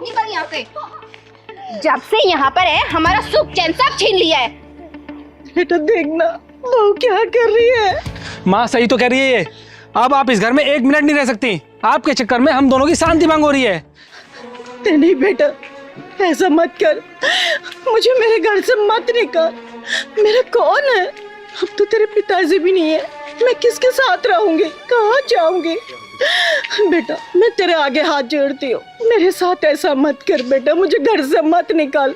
Speaker 8: निकल यहाँ से। जब से यहाँ पर है हमारा सुख चैन सब छीन लिया है।
Speaker 16: बेटा देखना बहू क्या कर रही है।
Speaker 10: माँ सही तो कह रही है ये। अब आप इस घर में 1 मिनट नहीं रह सकती। आपके चक्कर में हम दोनों की शांति भंग हो रही है।
Speaker 16: नहीं बेटा, ऐसा मत कर, मुझे मेरे घर से मत निकाल। मेरा कौन है? अब तो तेरे पिताजी भी नहीं है, मैं किसके साथ रहूंगी, कहाँ जाऊंगी? बेटा मैं तेरे आगे हाथ जोड़ती हूँ, मेरे साथ ऐसा मत कर बेटा, मुझे घर से मत निकाल।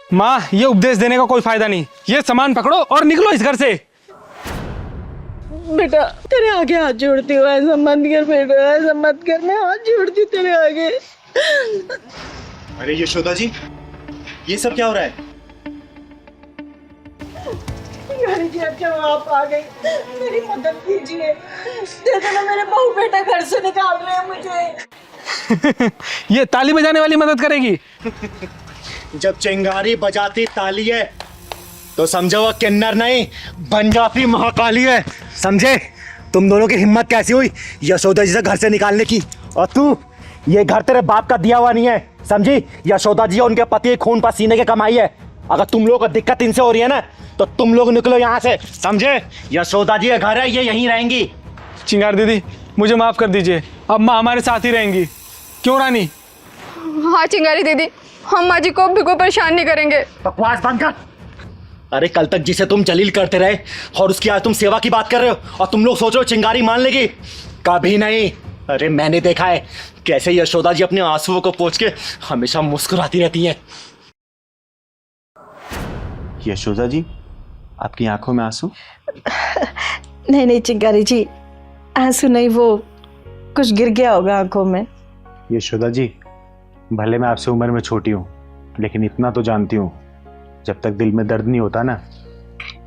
Speaker 10: माँ ये उपदेश देने का कोई फायदा नहीं, ये सामान पकड़ो और निकलो इस घर से।
Speaker 16: बेटा तेरे आगे हाथ जोड़ती हूँ, ऐसा मत कर बेटा, ऐसा मत कर, मैं हाथ जोड़ती हूँ तेरे आगे।
Speaker 6: अरे यशोदा जी, ये सब क्या हो रहा है?
Speaker 16: जी जब आप आ गई, मेरी मदद कीजिए। देखो ना मेरे बहू बेटा घर से निकाल रहे हैं मुझे।
Speaker 10: ये ताली बजाने वाली मदद करेगी?
Speaker 2: जब चिंगारी बजाती ताली है तो समझो वो किन्नर नहीं बन जाती महाकाली है, समझे? तुम दोनों की हिम्मत कैसी हुई यशोदा जी से घर से निकालने की? और तू, ये घर तेरे बाप का दिया हुआ नहीं है, समझी? यशोदा जी और उनके पति खून पसीने की कमाई है। अगर तुम लोगों को दिक्कत इनसे हो रही है ना तो तुम लोग निकलो यहाँ से, समझे? यशोदा जी का घर है, ये यहीं रहेंगी।
Speaker 10: चिंगार दीदी मुझे माफ कर दीजिए, अब माँ हमारे साथ ही रहेंगी। क्यों रानी?
Speaker 3: हाँ चिंगारी दीदी, हम माँ जी को बिल्कुल परेशान नहीं करेंगे।
Speaker 2: बकवास बंद कर। अरे कल तक जिसे तुम जलील करते रहे और उसकी आज तुम सेवा की बात कर रहे हो और तुम लोग सोच रहे हो चिंगारी मान लेगी? कभी नहीं। अरे मैंने देखा है कैसे यशोदा जी अपने आंसुओं को पोंछ के हमेशा मुस्कुराती रहती हैं।
Speaker 6: यशोदा जी, आपकी आंखों में आंसू?
Speaker 16: नहीं नहीं चिंगारी जी, आंसू नहीं, वो कुछ गिर गया होगा आंखों में।
Speaker 6: यशोदा जी, भले मैं आपसे उम्र में छोटी हूँ लेकिन इतना तो जानती हूँ, जब तक दिल में दर्द नहीं होता ना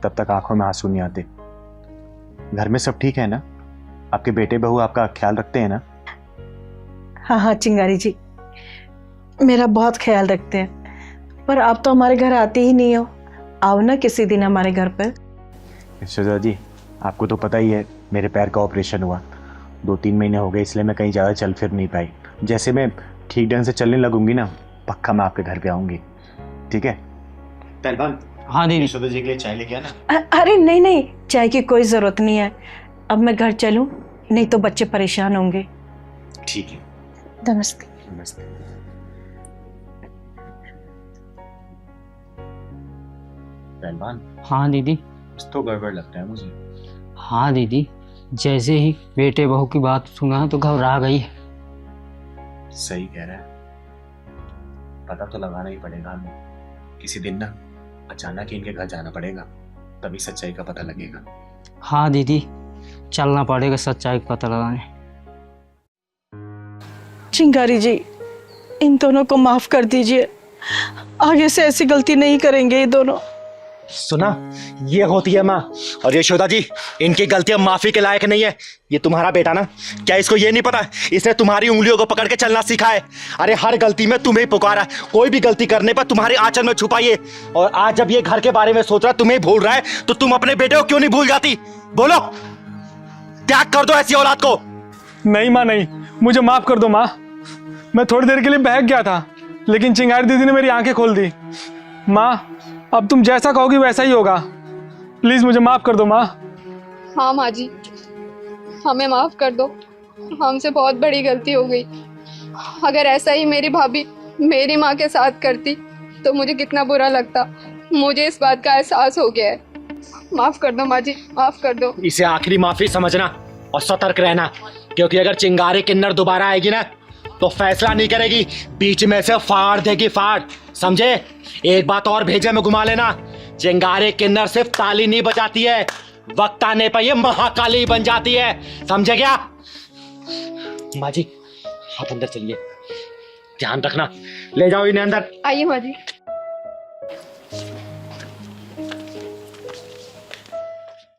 Speaker 6: तब तक आंखों में आंसू नहीं आते। घर में सब ठीक है ना? आपके बेटे बहू आपका ख्याल रखते हैं ना?
Speaker 16: हाँ हाँ चिंगारी जी, मेरा बहुत ख्याल रखते हैं, पर आप तो हमारे घर आते ही नहीं हो। आओ ना किसी दिन हमारे घर पर।
Speaker 6: यशोदा जी, आपको तो पता ही है मेरे पैर का ऑपरेशन हुआ, 2-3 महीने हो गए, इसलिए मैं कहीं ज़्यादा चल फिर नहीं पाई। जैसे मैं ठीक ढंग से चलने लगूंगी ना, पक्का मैं आपके घर पे आऊंगी, ठीक है? पहलवान। हाँ दीदी। यशोदा जी के लिए चाय लेके आना।
Speaker 16: अरे नहीं नहीं, चाय की कोई ज़रूरत नहीं है, अब मैं घर चलूं, नहीं तो बच्चे परेशान होंगे।
Speaker 6: ठीक है।
Speaker 16: नमस्ते।
Speaker 6: नमस्ते। पहलवान।
Speaker 1: हाँ दीदी।
Speaker 6: कुछ तो गड़बड़ लगता है मुझे।
Speaker 1: हाँ दीदी, जैसे ही बेटे बहू की बात सुना तो घबरा गई।
Speaker 6: सही कह रहा है, पता तो लगाना ही पड़ेगा हमें। किसी दिन ना अचानक ही इनके घर जाना पड़ेगा, तभी सच्चाई का पता लगेगा।
Speaker 1: हाँ दीदी, चलना पड़ेगा सच्चाई का पता लगाने।
Speaker 16: चिंगारी जी, इन दोनों को माफ कर दीजिए, आगे से ऐसी गलती नहीं करेंगे ये दोनों।
Speaker 2: सुना, ये होती है माँ। और यशोदा जी, इनकी गलतियां माफी के लायक नहीं है। ये तुम्हारा बेटा ना, क्या इसको ये नहीं पता इसने तुम्हारी उंगलियों को पकड़ के चलना सीखा है? अरे हर गलती में तुम्हें पुकारा, कोई भी गलती करने पर तुम्हारे आंचल में छुपाइए। और आज जब ये घर के बारे में सोच रहा है, तुम्हें भूल रहा है, तो तुम अपने बेटे को क्यों नहीं भूल जाती? बोलो, त्याग कर दो ऐसी औलाद को।
Speaker 10: नहीं माँ नहीं, मुझे माफ कर दो माँ। मैं थोड़ी देर के लिए बहक गया था, लेकिन चिंगारी दीदी ने मेरी आंखें खोल दी। माँ अब तुम जैसा कहोगी वैसा ही होगा, प्लीज मुझे माफ कर दो माँ।
Speaker 3: हाँ माँ जी, हमें माफ कर दो, हमसे बहुत बड़ी गलती हो गई। अगर ऐसा ही मेरी भाभी मेरी माँ के साथ करती तो मुझे कितना बुरा लगता। मुझे इस बात का एहसास हो गया है। माफ कर दो माँ जी, माफ कर दो।
Speaker 9: इसे आखिरी माफी समझना और सतर्क रहना, क्योंकि अगर चिंगारी किन्नर दोबारा आएगी ना तो फैसला नहीं करेगी, बीच में से फाड़ देगी, फाड़, समझे? एक बात और भेजे में घुमा लेना, चिंगारी किन्नर सिर्फ ताली नहीं बजाती है, वक्त आने पर ये महाकाली बन जाती है, समझे क्या? माँ जी आप अंदर चलिए, ध्यान रखना, ले जाओ इन्हें अंदर।
Speaker 3: आइए माँ जी।